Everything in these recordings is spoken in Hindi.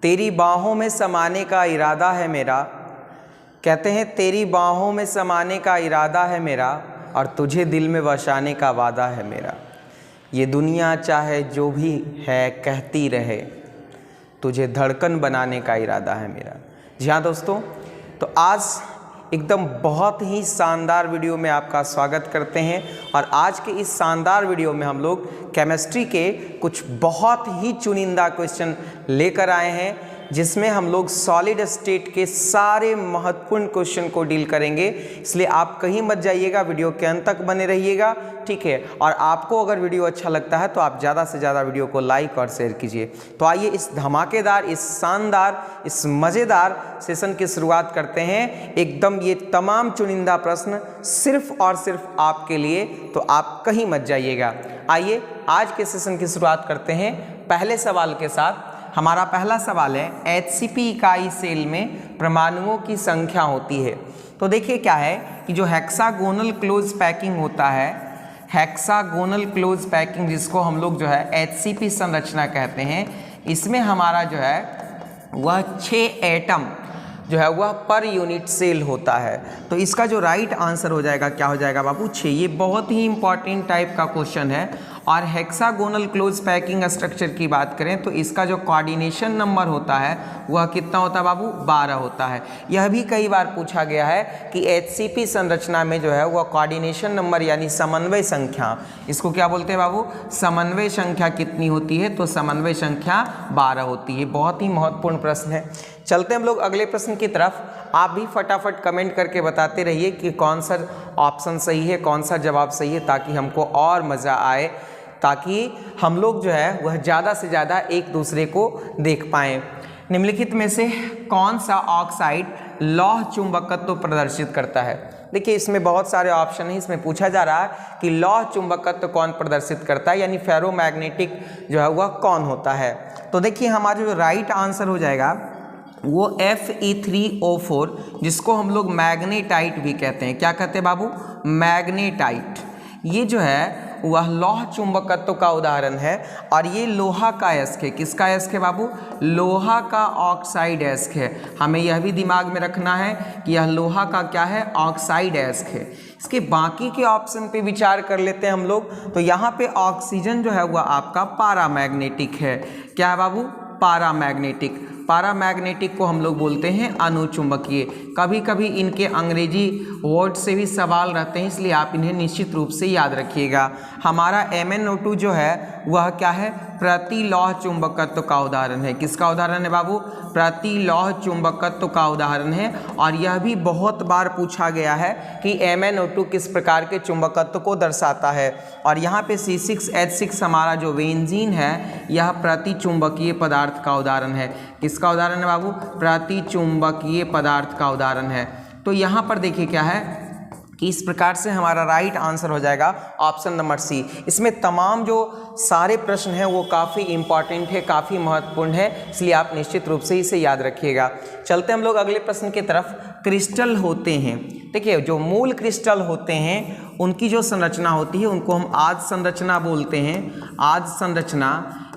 तेरी बाहों में समाने का इरादा है मेरा, कहते हैं तेरी बाहों में समाने का इरादा है मेरा, और तुझे दिल में बसाने का वादा है मेरा। ये दुनिया चाहे जो भी है कहती रहे, तुझे धड़कन बनाने का इरादा है मेरा। जी हाँ दोस्तों, तो आज एकदम बहुत ही शानदार वीडियो में आपका स्वागत करते हैं। और आज के इस शानदार वीडियो में हम लोग केमिस्ट्री के कुछ बहुत ही चुनिंदा क्वेश्चन लेकर आए हैं, जिसमें हम लोग सॉलिड स्टेट के सारे महत्वपूर्ण क्वेश्चन को डील करेंगे। इसलिए आप कहीं मत जाइएगा, वीडियो के अंत तक बने रहिएगा, ठीक है। और आपको अगर वीडियो अच्छा लगता है तो आप ज़्यादा से ज़्यादा वीडियो को लाइक और शेयर कीजिए। तो आइए इस धमाकेदार, इस शानदार, इस मज़ेदार सेशन की शुरुआत करते हैं। एकदम ये तमाम चुनिंदा प्रश्न सिर्फ और सिर्फ आपके लिए, तो आप कहीं मत जाइएगा। आइए आज के सेशन की शुरुआत करते हैं पहले सवाल के साथ। हमारा पहला सवाल है, HCP इकाई सेल में परमाणुओं की संख्या होती है। तो देखिए क्या है कि जो हेक्सागोनल क्लोज पैकिंग होता है, हेक्सागोनल क्लोज पैकिंग जिसको हम लोग जो है HCP संरचना कहते हैं, इसमें हमारा जो है वह 6 एटम जो है वह पर यूनिट सेल होता है। तो इसका जो राइट आंसर हो जाएगा, क्या हो जाएगा बाबू? 6। ये बहुत ही इंपॉर्टेंट टाइप का क्वेश्चन है। और हेक्सागोनल क्लोज पैकिंग स्ट्रक्चर की बात करें तो इसका जो कोऑर्डिनेशन नंबर होता है वह कितना होता है बाबू? 12 होता है। यह भी कई बार पूछा गया है कि HCP संरचना में जो है वह कोऑर्डिनेशन नंबर यानी समन्वय संख्या, इसको क्या बोलते हैं बाबू? समन्वय संख्या कितनी होती है? तो समन्वय संख्या 12 होती है। बहुत ही महत्वपूर्ण प्रश्न है। चलते हम लोग अगले प्रश्न की तरफ। आप भी फटाफट कमेंट करके बताते रहिए कि कौन सा ऑप्शन सही है, कौन सा जवाब सही है, ताकि हमको और मज़ा आए, ताकि हम लोग जो है वह ज़्यादा से ज़्यादा एक दूसरे को देख पाएँ। निम्नलिखित में से कौन सा ऑक्साइड लौह चुंबकत्व प्रदर्शित करता है? देखिए इसमें बहुत सारे ऑप्शन हैं। इसमें पूछा जा रहा है कि लौह चुंबकत्व कौन प्रदर्शित करता है, यानी फेरोमैग्नेटिक जो है वह कौन होता है। तो देखिए हमारा जो राइट आंसर हो जाएगा वो Fe3O4, जिसको हम लोग मैग्नेटाइट भी कहते हैं। क्या कहते हैं बाबू? मैग्नेटाइट। ये जो है वह लौह चुंबकत्व का उदाहरण है। और ये लोहा का अयस्क है। किसका अयस्क है बाबू? लोहा का ऑक्साइड अयस्क है। हमें यह भी दिमाग में रखना है कि यह लोहा का क्या है? ऑक्साइड अयस्क है। इसके बाकी के ऑप्शन पे विचार कर लेते हैं हम लोग। तो यहाँ पे ऑक्सीजन जो है वह आपका पारामैग्नेटिक है। क्या है बाबू? पारामैग्नेटिक। पारामैग्नेटिक को हम लोग बोलते हैं अनुचुंबकीय। कभी कभी इनके अंग्रेजी वर्ड से भी सवाल रहते हैं, इसलिए आप इन्हें निश्चित रूप से याद रखिएगा। हमारा MnO2 जो है वह क्या है? प्रतिलौह चुंबकत्व का उदाहरण है। किसका उदाहरण है बाबू? प्रतिलौह चुंबकत्व का उदाहरण है। और यह भी बहुत बार पूछा गया है कि MnO2 किस प्रकार के चुंबकत्व को दर्शाता है। और यहाँ पे C6H6 हमारा जो बेंजीन है यह प्रतिचुंबकीय पदार्थ का उदाहरण है। किसका उदाहरण है बाबू? प्रतिचुंबकीय पदार्थ का उदाहरण है। तो यहाँ पर देखिए क्या है कि इस प्रकार से हमारा राइट आंसर हो जाएगा ऑप्शन नंबर C। इसमें तमाम जो सारे प्रश्न हैं वो काफ़ी इंपॉर्टेंट है, काफ़ी महत्वपूर्ण है, इसलिए आप निश्चित रूप से इसे याद रखिएगा। चलते हम लोग अगले प्रश्न की तरफ। क्रिस्टल होते हैं, देखिए जो मूल क्रिस्टल होते हैं उनकी जो संरचना होती है उनको हम आज संरचना बोलते हैं। आज संरचना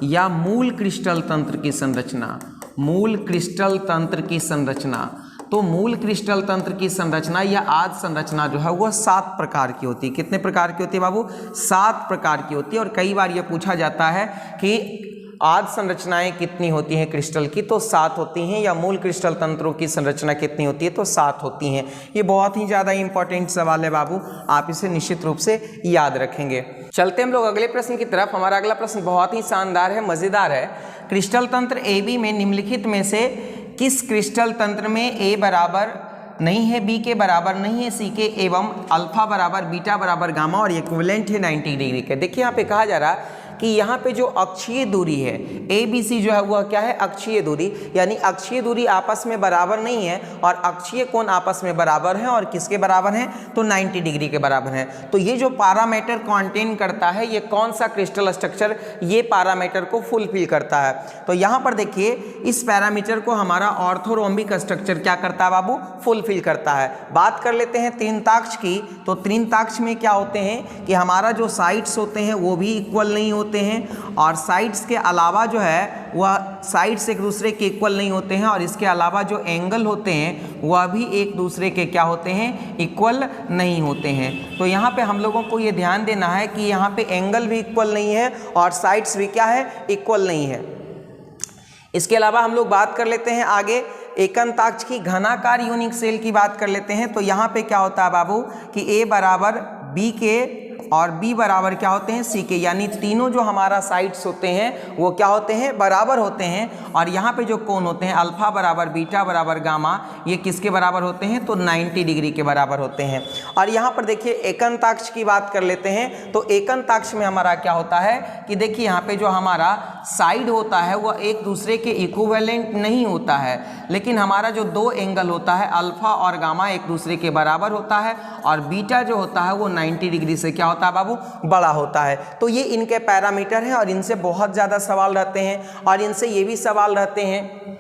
या मूल क्रिस्टल तंत्र की संरचना, मूल क्रिस्टल तंत्र की संरचना। तो मूल क्रिस्टल तंत्र की संरचना या आज संरचना जो है वह 7 प्रकार की होती है। कितने प्रकार की होती है बाबू? 7 प्रकार की होती है। और कई बार यह पूछा जाता है कि आज संरचनाएं कितनी होती हैं क्रिस्टल की? तो 7 होती हैं। या मूल क्रिस्टल तंत्रों की संरचना कितनी होती है? तो 7 होती हैं। ये बहुत ही ज़्यादा इंपॉर्टेंट सवाल है बाबू, आप इसे निश्चित रूप से याद रखेंगे। चलते हम लोग अगले प्रश्न की तरफ। हमारा अगला प्रश्न बहुत ही शानदार है, मज़ेदार है। क्रिस्टल तंत्र AB में निम्नलिखित में से किस क्रिस्टल तंत्र में A बराबर नहीं है, B के बराबर नहीं है, C के एवं अल्फा बराबर बीटा बराबर गामा और इक्विवेलेंट है 90 डिग्री के? देखिए यहाँ पे कहा जा रहा है कि यहाँ पे जो अक्षीय दूरी है ABC जो है वह क्या है? अक्षीय दूरी, यानी अक्षीय दूरी आपस में बराबर नहीं है और अक्षीय कोण आपस में बराबर है। और किसके बराबर हैं? तो 90 डिग्री के बराबर हैं। तो ये जो पैरामीटर कंटेन करता है, ये कौन सा क्रिस्टल स्ट्रक्चर ये पैरामीटर को फुलफिल करता है? तो यहाँ पर देखिए इस पैरामीटर को हमारा ऑर्थोरोम्बिक स्ट्रक्चर क्या करता है बाबू? फुलफिल करता है। बात कर लेते हैं त्रिताक्ष की। तो त्रिताक्ष में क्या होते हैं कि हमारा जो साइड्स होते हैं वो भी इक्वल नहीं होते होते हैं और साइड्स के अलावा जो है वह साइड्स एक दूसरे के इक्वल नहीं होते हैं, और इसके अलावा जो एंगल होते हैं वह भी एक दूसरे के क्या होते हैं, इक्वल नहीं होते हैं। तो यहाँ पे हम लोगों को ये ध्यान देना है कि यहाँ पे एंगल भी इक्वल नहीं है और साइड्स भी क्या है, इक्वल नहीं है। इसके अलावा हम लोग बात कर लेते हैं आगे एकंताक्ष की घनाकार यूनिक सेल की बात कर लेते हैं। तो यहाँ पे क्या होता है बाबू कि ए बराबर बी के और बी बराबर क्या होते हैं, सी के, यानी तीनों जो हमारा साइड्स होते हैं वो क्या होते हैं, बराबर होते हैं। और यहाँ पे जो कोण होते हैं अल्फा बराबर बीटा बराबर गामा, ये किसके बराबर होते हैं, तो 90 डिग्री के बराबर होते हैं। और यहाँ पर देखिए एकंताक्ष की बात कर लेते हैं। तो एकंताक्ष में हमारा क्या होता है कि देखिए यहाँ पे जो हमारा साइड होता है वह एक दूसरे के इक्विवेलेंट नहीं होता है, लेकिन हमारा जो दो एंगल होता है अल्फा और गामा एक दूसरे के बराबर होता है, और बीटा जो होता है वो 90 डिग्री से क्या होता है बाबू, बड़ा होता है। तो ये इनके पैरामीटर हैं और इनसे बहुत ज़्यादा सवाल रहते हैं। और इनसे ये भी सवाल रहते हैं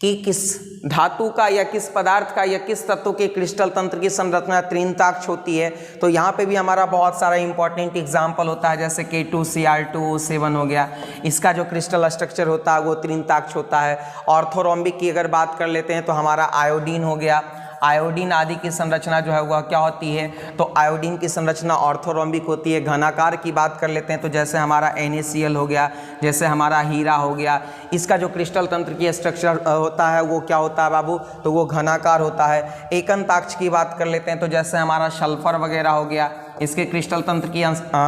कि किस धातु का या किस पदार्थ का या किस तत्व के क्रिस्टल तंत्र की संरचना त्रिंताक्ष होती है। तो यहाँ पे भी हमारा बहुत सारा इंपॉर्टेंट एग्जाम्पल होता है, जैसे K2Cr2O7 हो गया, इसका जो क्रिस्टल स्ट्रक्चर होता है वो त्रिंताक्ष होता है। ऑर्थोरोम्बिक की अगर बात कर लेते हैं तो हमारा आयोडीन हो गया, आयोडीन आदि की संरचना जो है वह क्या होती है, तो आयोडीन की संरचना ऑर्थोरोम्बिक होती है। घनाकार की बात कर लेते हैं तो जैसे हमारा NaCl हो गया, जैसे हमारा हीरा हो गया, इसका जो क्रिस्टल तंत्र की स्ट्रक्चर होता है वो क्या होता है बाबू, तो वो घनाकार होता है। एकंताक्ष की बात कर लेते हैं तो जैसे हमारा सल्फर वगैरह हो गया, इसके क्रिस्टल तंत्र की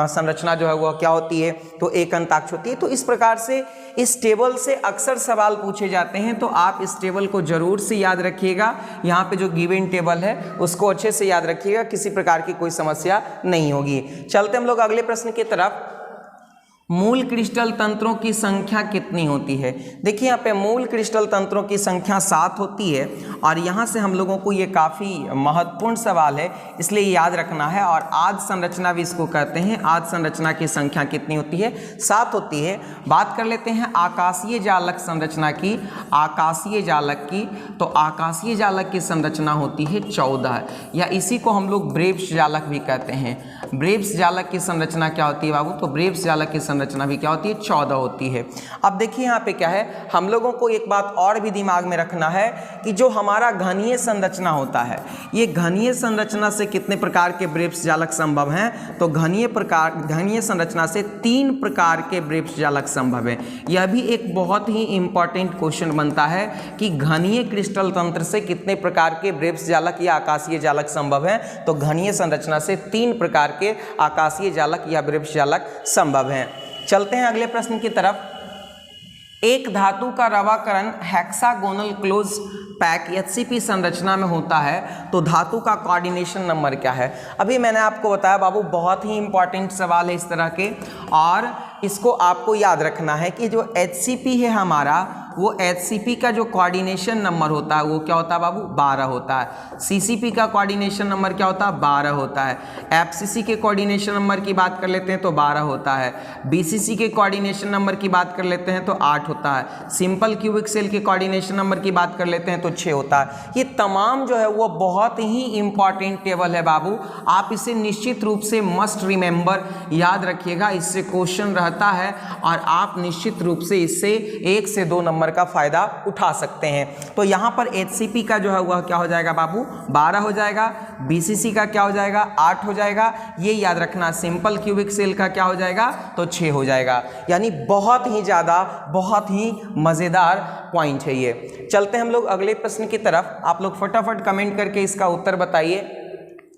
संरचना जो है वह क्या होती है, तो एकंताक्ष होती है। तो इस प्रकार से इस टेबल से अक्सर सवाल पूछे जाते हैं, तो आप इस टेबल को जरूर से याद रखिएगा। यहाँ पे जो गिवन टेबल है उसको अच्छे से याद रखिएगा, किसी प्रकार की कोई समस्या नहीं होगी। चलते हम लोग अगले प्रश्न की तरफ। मूल क्रिस्टल तंत्रों की संख्या कितनी होती है। देखिए यहाँ पे मूल क्रिस्टल तंत्रों की संख्या 7 होती है, और यहाँ से हम लोगों को ये काफ़ी महत्वपूर्ण सवाल है, इसलिए याद रखना है। और आज संरचना भी इसको कहते हैं। आज संरचना की संख्या कितनी होती है, 7 होती है। बात कर लेते हैं आकाशीय जालक संरचना की। आकाशीय जालक की, तो आकाशीय जालक की संरचना होती है 14, या इसी को हम लोग ब्रेव्स जालक भी कहते हैं। ब्रेव्स जालक की संरचना क्या होती है बाबू, तो ब्रेव्स जालक की संरचना भी क्या होती है, 14 होती है। अब देखिए यहाँ पे क्या है, हम लोगों को एक बात और भी दिमाग में रखना है कि जो हमारा घनीय संरचना होता है, ये घनीय संरचना से कितने प्रकार के ब्रेव्स जालक संभव हैं, तो घनीय संरचना से 3 प्रकार के ब्रेव्स जालक संभव है। यह भी एक बहुत ही इंपॉर्टेंट क्वेश्चन बनता है कि घनीय क्रिस्टल तंत्र से कितने प्रकार के ब्रेव्स जालक या आकाशीय जालक संभव हैं, तो घनीय संरचना से 3 प्रकार के आकाशीय जालक या ब्रेव्स जालक संभव हैं। चलते हैं अगले प्रश्न की तरफ। एक धातु का रवाकरण हेक्सागोनल क्लोज पैक HCP संरचना में होता है, तो धातु का कोऑर्डिनेशन नंबर क्या है। अभी मैंने आपको बताया बाबू, बहुत ही इंपॉर्टेंट सवाल है इस तरह के, और इसको आपको याद रखना है कि जो HCP है हमारा, वो HCP का जो कोऑर्डिनेशन नंबर होता है वो क्या होता है बाबू, 12 होता है। CCP का कोऑर्डिनेशन नंबर क्या होता है, 12 होता है। FCC के कोऑर्डिनेशन नंबर की बात कर लेते हैं तो 12 होता है। BCC के कोऑर्डिनेशन नंबर की बात कर लेते हैं तो 8 होता है। सिंपल क्यूबिक सेल के कोऑर्डिनेशन नंबर की बात कर लेते हैं तो 6 होता है। ये तमाम जो है वो बहुत ही इंपॉर्टेंट टेबल है बाबू, आप इसे निश्चित रूप से मस्ट रिमेंबर, याद रखिएगा। इससे क्वेश्चन रहता है और आप निश्चित रूप से इससे 1 से 2 नंबर का फायदा उठा सकते हैं। तो यहाँ पर HCP का जो है वह क्या हो जाएगा बाबू, 12 हो जाएगा। BCC का क्या हो जाएगा, 8 हो जाएगा। ये याद रखना। सिंपल क्यूबिक सेल का क्या हो जाएगा, तो 6 हो जाएगा। यानी बहुत ही ज़्यादा, बहुत ही मज़ेदार पॉइंट है ये। चलते हैं हम लोग अगले प्रश्न की तरफ। आप लोग फटाफट कमेंट करके इसका उत्तर बताइए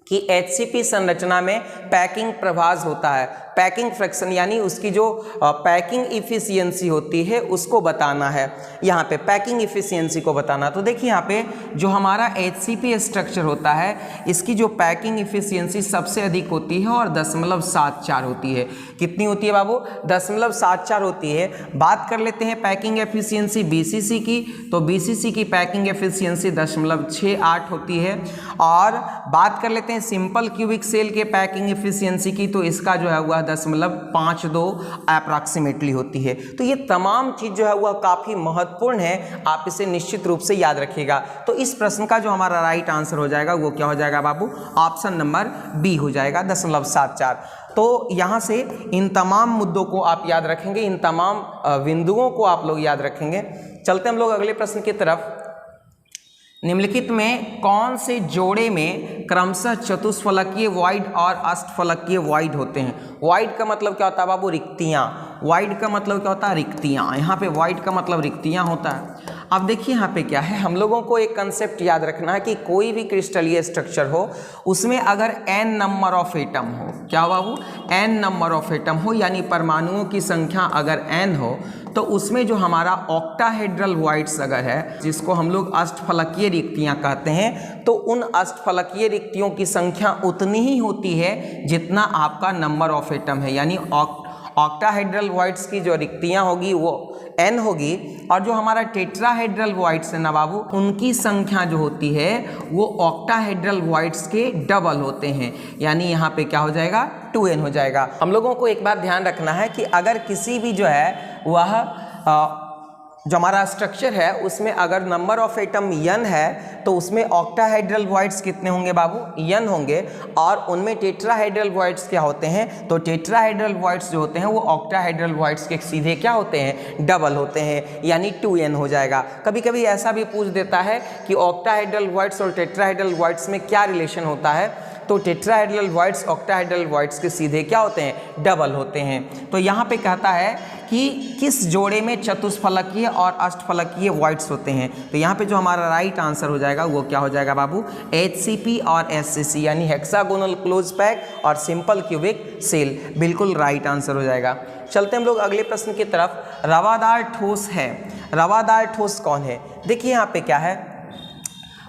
कि HCP संरचना में पैकिंग प्रभाज होता है। पैकिंग फ्रैक्शन यानी उसकी जो पैकिंग इफिशियंसी होती है उसको बताना है। यहाँ पे पैकिंग इफिशियंसी को बताना। तो देखिए यहाँ पे जो हमारा HCP स्ट्रक्चर होता है, इसकी जो पैकिंग इफिशियंसी सबसे अधिक होती है और 0.74 होती है। कितनी होती है बाबू, 0.74 होती है। बात कर लेते हैं पैकिंग एफिशिएंसी BCC की, तो BCC की पैकिंग एफिशिएंसी 0.68 होती है। और बात कर लेते हैं हैं सिंपल क्यूबिक सेल के पैकिंग एफिशिएंसी की, तो इसका जो है वह 10.52 अप्रॉक्सीमेटली होती है। तो ये तमाम चीज़ जो है वह काफ़ी महत्वपूर्ण है, आप इसे निश्चित रूप से याद रखिएगा। तो इस प्रश्न का जो हमारा राइट आंसर हो जाएगा वो क्या हो जाएगा बाबू, ऑप्शन नंबर बी हो जाएगा 10.74। तो यहाँ से इन तमाम मुद्दों को आप याद रखेंगे, इन तमाम बिंदुओं को आप लोग याद रखेंगे। चलते हम लोग अगले प्रश्न की तरफ। निम्नलिखित में कौन से जोड़े में क्रमशः चतुष्फलकीय वॉइड और अष्टफलकीय वॉइड होते हैं? वॉइड का मतलब क्या होता है बाबू, रिक्तियाँ। वॉइड का मतलब क्या होता है, रिक्तियाँ। यहाँ पे वॉइड का मतलब रिक्तियाँ होता है। अब देखिए यहाँ पे क्या है, हम लोगों को एक कंसेप्ट याद रखना है कि कोई भी क्रिस्टलीय स्ट्रक्चर हो उसमें अगर n नंबर ऑफ एटम हो, क्या बाबू, n नंबर ऑफ एटम हो, यानी परमाणुओं की संख्या अगर n हो, तो उसमें जो हमारा ऑक्टाहेड्रल वॉइड्स अगर है, जिसको हम लोग अष्टफलकीय रिक्तियाँ कहते हैं, तो उन अष्टफलकीय रिक्तियों की संख्या उतनी ही होती है जितना आपका नंबर ऑफ एटम है। यानी ऑक्टाहेड्रल वॉइड्स की जो रिक्तियाँ होगी वो n होगी, और जो हमारा टेट्राहेड्रल वॉइड्स है ना बाबू, उनकी संख्या जो होती है वो ऑक्टाहेड्रल वॉइड्स के डबल होते हैं। यानी यहाँ पे क्या हो जाएगा, 2n हो जाएगा। हम लोगों को एक बात ध्यान रखना है कि अगर किसी भी जो है वह जो हमारा स्ट्रक्चर है उसमें अगर नंबर ऑफ एटम n है, तो उसमें ऑक्टाहेड्रल वॉइड्स कितने होंगे बाबू, n होंगे। और उनमें टेट्राहेड्रल वॉइड्स क्या होते हैं, तो टेट्राहेड्रल वॉइड्स जो होते हैं वो ऑक्टाहेड्रल वॉइड्स के सीधे क्या होते हैं, डबल होते हैं, यानी 2n हो जाएगा। कभी कभी ऐसा भी पूछ देता है कि ऑक्टाहेड्रल वॉइड्स और टेट्राहेड्रल वॉइड्स में क्या रिलेशन होता है, तो टेट्राहेड्रल वॉइड्स ऑक्टाहेड्रल वॉइड्स के सीधे क्या होते हैं, डबल होते हैं। तो यहाँ पे कहता है कि किस जोड़े में चतुष्फलकीय और अष्टफलकीय वॉइड्स होते हैं, तो यहाँ पे जो हमारा राइट आंसर हो जाएगा वो क्या हो जाएगा बाबू, HCP और SCC, यानी हेक्सागोनल क्लोज पैक और सिंपल क्यूबिक सेल, बिल्कुल राइट आंसर हो जाएगा। चलते हम लोग अगले प्रश्न की तरफ। रवादार ठोस है, रवादार ठोस कौन है? देखिए यहाँ पे क्या है,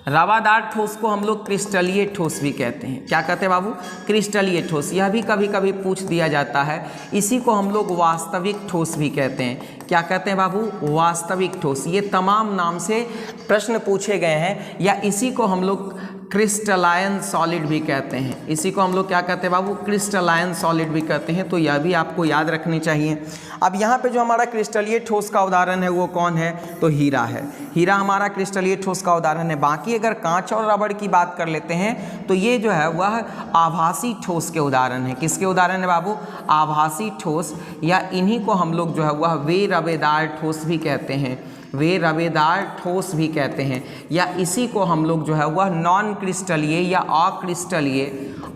रवादार ठोस को हम लोग क्रिस्टलीय ठोस भी कहते हैं। क्या कहते हैं बाबू, क्रिस्टलीय ठोस। यह भी कभी कभी पूछ दिया जाता है। इसी को हम लोग वास्तविक ठोस भी कहते हैं। क्या कहते हैं बाबू, वास्तविक ठोस। ये तमाम नाम से प्रश्न पूछे गए हैं, या इसी को हम लोग क्रिस्टलाइन सॉलिड भी कहते हैं। इसी को हम लोग क्या कहते हैं बाबू, क्रिस्टलाइन सॉलिड भी कहते हैं। तो यह भी आपको याद रखनी चाहिए। अब यहाँ पे जो हमारा क्रिस्टलीय ठोस का उदाहरण है वो कौन है, तो हीरा है। हीरा हमारा क्रिस्टलीय ठोस का उदाहरण है। बाकी अगर कांच और रबड़ की बात कर लेते हैं तो ये जो है वह आभासी ठोस के उदाहरण है। किसके उदाहरण है बाबू, आभासी ठोस, या इन्हीं को हम लोग जो है वह वे रवेदार ठोस भी कहते हैं। वे रवेदार ठोस भी कहते हैं, या इसी को हम लोग जो है वह नॉन क्रिस्टलीय या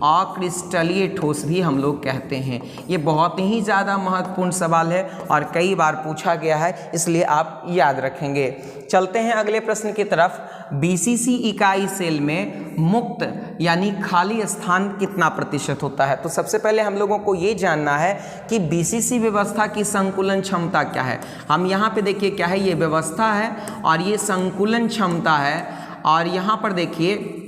अक्रिस्टलीय ठोस भी हम लोग कहते हैं। ये बहुत ही ज़्यादा महत्वपूर्ण सवाल है और कई बार पूछा गया है, इसलिए आप याद रखेंगे। चलते हैं अगले प्रश्न की तरफ। BCC इकाई सेल में मुक्त यानी खाली स्थान कितना प्रतिशत होता है? तो सबसे पहले हम लोगों को ये जानना है कि BCC व्यवस्था की संकुलन क्षमता क्या है। हम यहाँ पे देखिए क्या है, ये व्यवस्था है और ये संकुलन क्षमता है। और यहाँ पर देखिए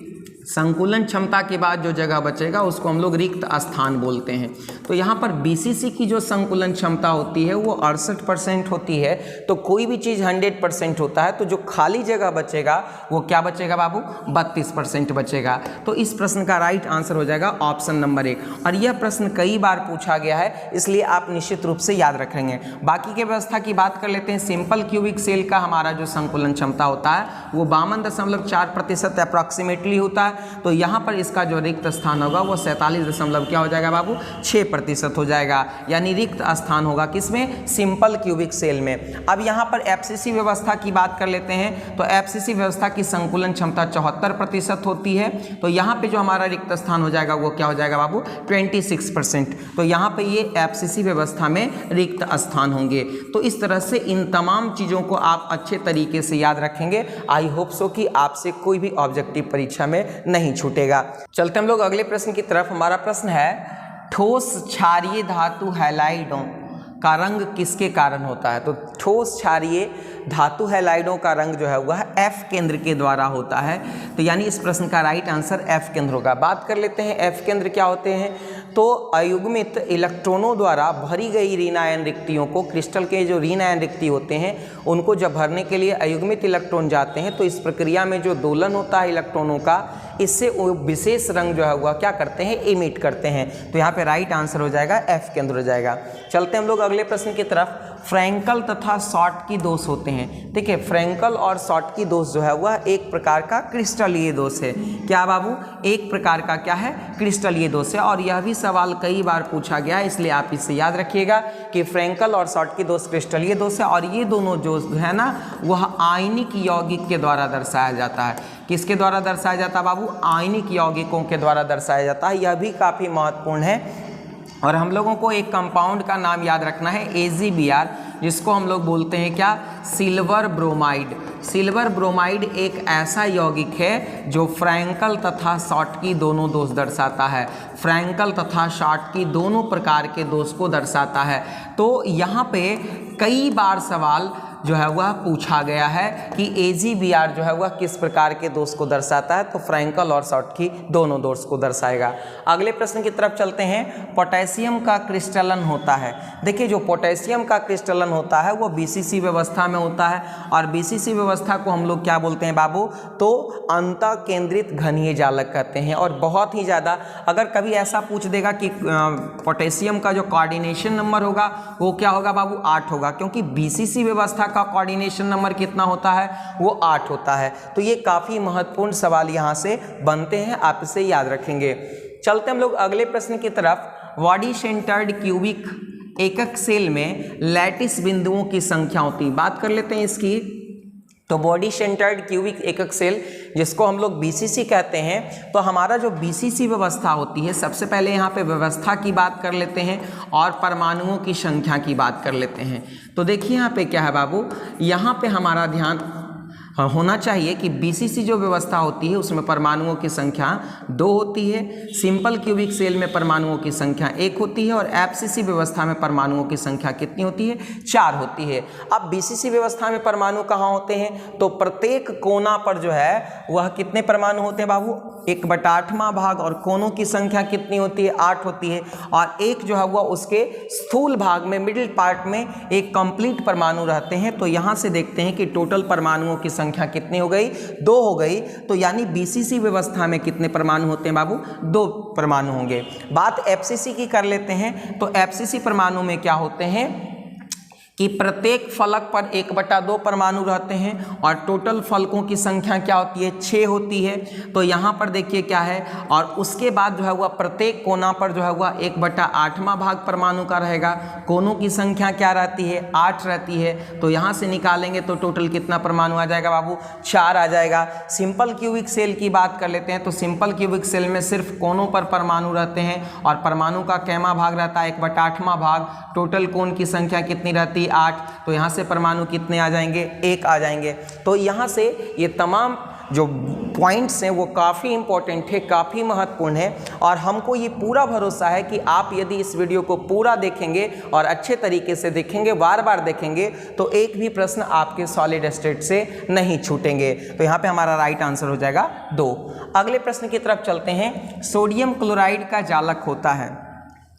संकुलन क्षमता के बाद जो जगह बचेगा उसको हम लोग रिक्त स्थान बोलते हैं। तो यहाँ पर BCC की जो संकुलन क्षमता होती है वो 68% होती है। तो कोई भी चीज़ 100% होता है, तो जो खाली जगह बचेगा वो क्या बचेगा बाबू, 32% बचेगा। तो इस प्रश्न का राइट आंसर हो जाएगा ऑप्शन नंबर 1। और यह प्रश्न कई बार पूछा गया है, इसलिए आप निश्चित रूप से याद रखेंगे। बाकी के व्यवस्था की बात कर लेते हैं। सिंपल क्यूबिक सेल का हमारा जो संकुलन क्षमता होता है वो 52.4% अप्रॉक्सीमेटली होता है। तो यहाँ पर इसका जो रिक्त स्थान होगा वो 47 क्या हो जाएगा बाबू, 6% हो जाएगा। यानी रिक्त स्थान होगा किसमें, सिंपल क्यूबिक सेल में। अब यहाँ पर FCC व्यवस्था की बात कर लेते हैं। तो FCC व्यवस्था की संकुलन क्षमता 74% होती है। तो यहाँ पे जो हमारा रिक्त स्थान हो जाएगा वो क्या हो जाएगा बाबू, 26%। तो यहाँ पे ये FCC व्यवस्था में रिक्त स्थान होंगे। तो इस तरह से इन तमाम चीज़ों को आप अच्छे तरीके से याद रखेंगे। आई होप सो कि आपसे कोई भी ऑब्जेक्टिव परीक्षा में नहीं छूटेगा। चलते हम लोग अगले प्रश्न की तरफ। हमारा प्रश्न है, ठोस क्षारीय धातु हैलाइडों का रंग किसके कारण होता है? तो ठोस क्षारीय धातु हैलाइडों का रंग जो है वह F केंद्र के द्वारा होता है। तो यानी इस प्रश्न का राइट आंसर F केंद्र होगा। बात कर लेते हैं F केंद्र क्या होते हैं। तो अयुग्मित इलेक्ट्रॉनों द्वारा भरी गई ऋण आयन रिक्तियों को, क्रिस्टल के जो ऋण आयन रिक्ति होते हैं उनको जब भरने के लिए अयुग्मित इलेक्ट्रॉन जाते हैं तो इस प्रक्रिया में जो दोलन होता है इलेक्ट्रॉनों का, इससे वो विशेष रंग जो है वह क्या करते हैं, इमिट करते हैं। तो यहाँ पे राइट आंसर हो जाएगा एफ के अंदर हो जाएगा। चलते हम लोग अगले प्रश्न की तरफ। फ्रैंकल तथा शॉटकी दोष होते हैं। देखिए फ्रैंकल और शॉटकी दोष जो है वह एक प्रकार का क्रिस्टलीय दोष है। क्या बाबू, एक प्रकार का क्या है, क्रिस्टलीय दोष है। और यह भी सवाल कई बार पूछा गया है, इसलिए आप इसे याद रखिएगा कि फ्रैंकल और शॉटकी दोष क्रिस्टलीय दोष है। और ये दोनों जो है ना वह आयनिक यौगिक के द्वारा दर्शाया जाता है। किसके द्वारा दर्शाया जाता है बाबू, आयनिक यौगिकों के द्वारा दर्शाया जाता है। यह भी काफ़ी महत्वपूर्ण है। और हम लोगों को एक कंपाउंड का नाम याद रखना है AgBr, जिसको हम लोग बोलते हैं क्या, सिल्वर ब्रोमाइड। सिल्वर ब्रोमाइड एक ऐसा यौगिक है जो फ्रैंकल तथा शॉटकी दोनों दोष दर्शाता है। फ्रैंकल तथा शॉटकी दोनों प्रकार के दोष को दर्शाता है। तो यहाँ पे कई बार सवाल जो है वह पूछा गया है कि AgBr जो है वह किस प्रकार के दोष को दर्शाता है। तो फ्रैंकल और शॉटकी दोनों दोष को दर्शाएगा। अगले प्रश्न की तरफ चलते हैं। पोटेशियम का क्रिस्टलन होता है। देखिए जो पोटेशियम का क्रिस्टलन होता है वो BCC व्यवस्था में होता है। और BCC व्यवस्था को हम लोग क्या बोलते हैं बाबू, तो अंतःकेंद्रित घनीय जालक कहते हैं। और बहुत ही ज़्यादा, अगर कभी ऐसा पूछ देगा कि पोटेशियम का जो कोऑर्डिनेशन नंबर होगा वो क्या होगा बाबू, 8 होगा, क्योंकि BCC व्यवस्था का कोऑर्डिनेशन नंबर कितना होता है, वो 8 होता है। तो ये काफ़ी महत्वपूर्ण सवाल यहाँ से बनते हैं, आप इसे याद रखेंगे। चलते हम लोग अगले प्रश्न की तरफ। बॉडी सेंटर्ड क्यूबिक एकक सेल में लैटिस बिंदुओं की संख्या होती है। बात कर लेते हैं इसकी। तो बॉडी सेंटर्ड क्यूबिक एकक सेल, जिसको हम लोग BCC कहते हैं, तो हमारा जो BCC व्यवस्था होती है, सबसे पहले यहाँ पे व्यवस्था की बात कर लेते हैं और परमाणुओं की संख्या की बात कर लेते हैं। तो देखिए यहाँ पे क्या है बाबू, यहाँ पे हमारा ध्यान होना चाहिए कि BCC जो व्यवस्था होती है उसमें परमाणुओं की संख्या 2 होती है। सिंपल क्यूबिक सेल में परमाणुओं की संख्या 1 होती है। और FCC व्यवस्था में परमाणुओं की संख्या कितनी होती है, 4 होती है। अब BCC व्यवस्था में परमाणु कहाँ होते हैं, तो प्रत्येक कोना पर जो है वह कितने परमाणु होते हैं बाबू, 1/8वां भाग। और कोनों की संख्या कितनी होती है, 8 होती है। और एक जो है वह उसके स्थूल भाग में, मिडिल पार्ट में एक कंप्लीट परमाणु रहते हैं। तो यहाँ से देखते हैं कि टोटल परमाणुओं की संख्या कितनी हो गई, 2 हो गई। तो यानी BCC व्यवस्था में कितने परमाणु होते हैं बाबू, 2 परमाणु होंगे। बात FCC की कर लेते हैं। तो FCC परमाणु में क्या होते हैं कि प्रत्येक फलक पर 1/2 परमाणु रहते हैं। और टोटल फलकों की संख्या क्या होती है, 6 होती है। तो यहाँ पर देखिए क्या है, और उसके बाद जो है वह प्रत्येक कोना पर जो है वह 1/8वां भाग परमाणु का रहेगा। कोनों की संख्या क्या रहती है, 8 रहती है। तो यहाँ से निकालेंगे तो टोटल कितना परमाणु आ जाएगा बाबू, 4 आ जाएगा। सिंपल क्यूबिक सेल की बात कर लेते हैं। तो सिंपल क्यूबिक सेल में सिर्फ कोनों पर परमाणु रहते हैं और परमाणु का कैमा भाग रहता है 1/8वां भाग। टोटल कोण की संख्या कितनी रहती है, 8। तो यहाँ से परमाणु कितने आ जाएंगे, 1 आ जाएंगे। तो यहाँ से ये तमाम जो पॉइंट्स हैं वो काफ़ी इंपॉर्टेंट है, काफ़ी महत्वपूर्ण है। और हमको ये पूरा भरोसा है कि आप यदि इस वीडियो को पूरा देखेंगे और अच्छे तरीके से देखेंगे, बार बार देखेंगे, तो एक भी प्रश्न आपके सॉलिड स्टेट से नहीं छूटेंगे। तो यहाँ पे हमारा राइट आंसर हो जाएगा 2। अगले प्रश्न की तरफ चलते हैं। सोडियम क्लोराइड का जालक होता है।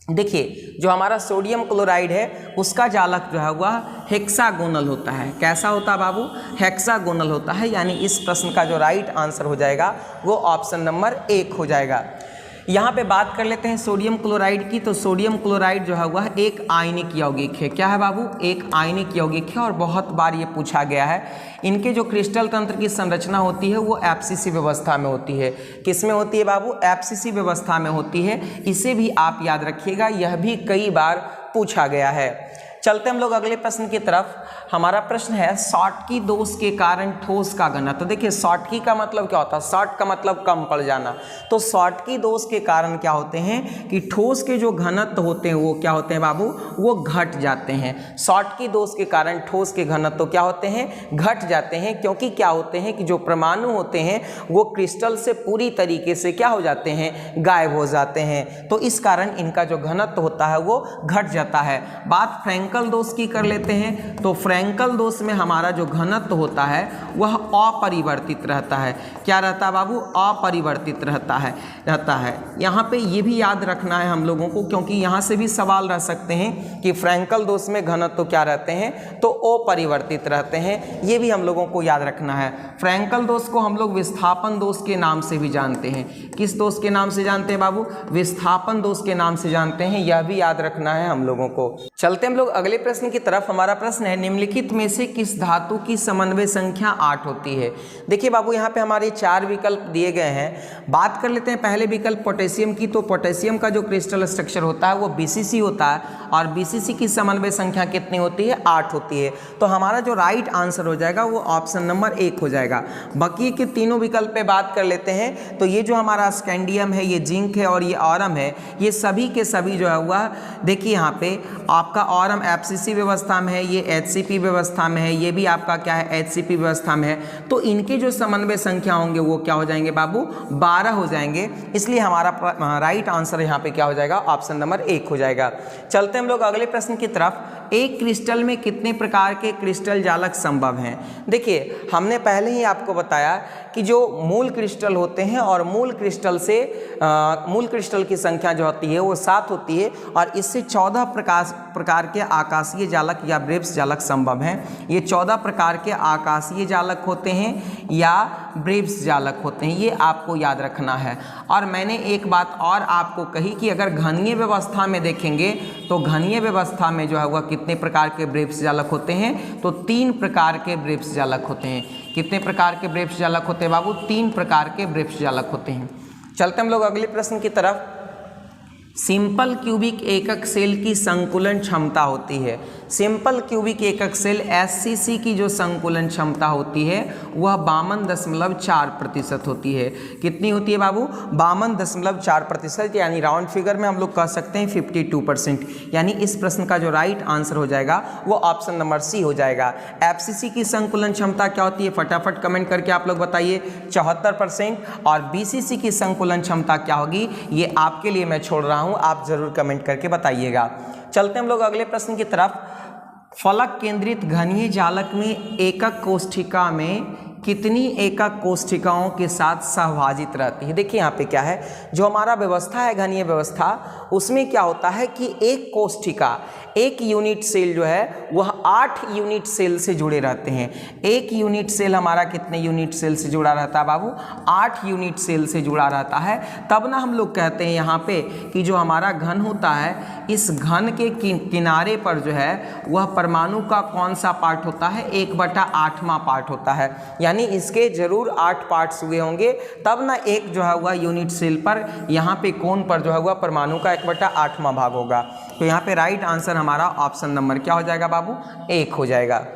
देखिए जो हमारा सोडियम क्लोराइड है उसका जालक जो है वह हेक्सागोनल होता है। कैसा होता है बाबू, हेक्सागोनल होता है। यानी इस प्रश्न का जो राइट आंसर हो जाएगा वो ऑप्शन नंबर 1 हो जाएगा। यहाँ पे बात कर लेते हैं सोडियम क्लोराइड की। तो सोडियम क्लोराइड जो है वह एक आयनिक यौगिक है। क्या है बाबू, एक आयनिक यौगिक है। और बहुत बार ये पूछा गया है। इनके जो क्रिस्टल तंत्र की संरचना होती है वो FCC व्यवस्था में होती है। किस में होती है बाबू, FCC व्यवस्था में होती है। इसे भी आप याद रखिएगा, यह भी कई बार पूछा गया है। चलते हम लोग अगले प्रश्न की तरफ। हमारा प्रश्न है शॉटकी दोष के कारण ठोस का घनत्व। तो देखिए शॉटकी का मतलब क्या होता है, शॉर्ट का मतलब कम पड़ जाना। तो शॉटकी दोष के कारण क्या होते हैं कि ठोस के जो घनत्व होते हैं वो क्या होते हैं बाबू, वो घट जाते हैं। शॉटकी दोष के कारण ठोस के घनत्व क्या होते हैं, घट जाते हैं। क्योंकि क्या होते हैं कि जो परमाणु होते हैं वो क्रिस्टल से पूरी तरीके से क्या हो जाते हैं, गायब हो जाते हैं। तो इस कारण इनका जो घनत्व होता है वो घट जाता है। बात फ्रैंकल फ्रैंकल दोष की कर लेते हैं तो फ्रैंकल दोष में हमारा जो घनत्व होता है वह अपरिवर्तित रहता है। क्या रहता है बाबू? अपरिवर्तित रहता है। यहाँ पे ये भी याद रखना है हम लोगों को, क्योंकि यहाँ से भी सवाल रह सकते हैं कि फ्रैंकल दोष में घनत्व क्या रहते हैं, तो अपरिवर्तित रहते हैं। ये भी हम लोगों को याद रखना है। फ्रैंकल दोष को हम लोग विस्थापन दोष के नाम से भी जानते हैं। किस दोष के नाम से जानते हैं बाबू? विस्थापन दोष के नाम से जानते हैं। यह भी याद रखना है हम लोगों को। चलते हम लोग अगले प्रश्न की तरफ। हमारा प्रश्न है, निम्नलिखित में से किस धातु की समन्वय संख्या 8 होती है? देखिए बाबू, यहाँ पे हमारे 4 विकल्प दिए गए हैं। बात कर लेते हैं पहले विकल्प पोटेशियम की। तो पोटेशियम का जो क्रिस्टल स्ट्रक्चर होता है वो BCC होता है, और BCC की समन्वय संख्या कितनी होती है? 8 होती है। तो हमारा जो राइट आंसर हो जाएगा वो ऑप्शन नंबर 1 हो जाएगा। बाकी के तीनों विकल्प पे बात कर लेते हैं। तो ये जो हमारा स्कैंडियम है, ये जिंक है और ये ऑरम है, ये सभी के सभी जो है वह देखिए यहाँ पे आपका ऑरम FCC व्यवस्था में है, ये HCP व्यवस्था में है, ये भी आपका क्या है? HCP व्यवस्था में है। तो इनके जो समन्वय संख्या होंगे वो क्या हो जाएंगे बाबू? 12 हो जाएंगे। इसलिए हमारा राइट आंसर यहाँ पे क्या हो जाएगा? ऑप्शन नंबर 1 हो जाएगा। चलते हम लोग अगले प्रश्न की तरफ। एक क्रिस्टल में कितने प्रकार के क्रिस्टल जालक संभव हैं? देखिए, हमने पहले ही आपको बताया कि जो मूल क्रिस्टल होते हैं और मूल क्रिस्टल की संख्या जो होती है वो 7 होती है, और इससे 14 प्रकार के आकाशीय जालक या ब्रेव्स जालक संभव हैं। ये 14 प्रकार के आकाशीय जालक होते हैं या ब्रेव्स जालक होते हैं, ये आपको याद रखना है। और मैंने एक बात और आपको कही कि अगर घनीय व्यवस्था में देखेंगे तो घनीय व्यवस्था में जो है वह कितने प्रकार के ब्रेव्स जालक होते हैं? तो 3 प्रकार के ब्रेव्स जालक होते हैं। कितने प्रकार के ब्रेव्स जालक होते हैं बाबू? 3 प्रकार के ब्रेव्स जालक होते हैं। चलते हम लोग अगले प्रश्न की तरफ। सिंपल क्यूबिक एकक सेल की संकुलन क्षमता होती है। सिंपल क्यूबिक एकक सेल SCC की जो संकुलन क्षमता होती है वह 52.4% होती है। कितनी होती है बाबू? 52.4%, यानी राउंड फिगर में हम लोग कह सकते हैं 52%। यानी इस प्रश्न का जो राइट आंसर हो जाएगा वो ऑप्शन नंबर C हो जाएगा। FCC की संकुलन क्षमता क्या होती है? फटाफट कमेंट करके आप लोग बताइए। 74%। और BCC की संकुलन क्षमता क्या होगी? ये आपके लिए मैं छोड़ रहा हूँ, आप जरूर कमेंट करके बताइएगा। चलते हम लोग अगले प्रश्न की तरफ। फलक केंद्रित घनीय जालक में एकक कोष्ठिका में कितनी एकक कोष्ठिकाओं के साथ सहभाजित रहती है? देखिए यहाँ पे क्या है, जो हमारा व्यवस्था है घनीय व्यवस्था, उसमें क्या होता है कि एक कोष्ठिका, एक यूनिट सेल जो है वह 8 यूनिट सेल से जुड़े रहते हैं। एक यूनिट सेल हमारा कितने यूनिट सेल से जुड़ा रहता है बाबू? 8 यूनिट सेल से जुड़ा रहता है। तब ना हम लोग कहते हैं यहाँ पे कि जो हमारा घन होता है, इस घन के किनारे पर जो है वह परमाणु का कौन सा पार्ट होता है? 1/8वां पार्ट होता है। यानी इसके जरूर 8 पार्ट्स हुए होंगे, तब ना एक जो है वह यूनिट सेल पर यहाँ पे कोण पर जो है वह परमाणु का 1/8वां भाग होगा। तो यहाँ पे राइट आंसर हमारा ऑप्शन नंबर क्या हो जाएगा बाबू? 1 हो जाएगा।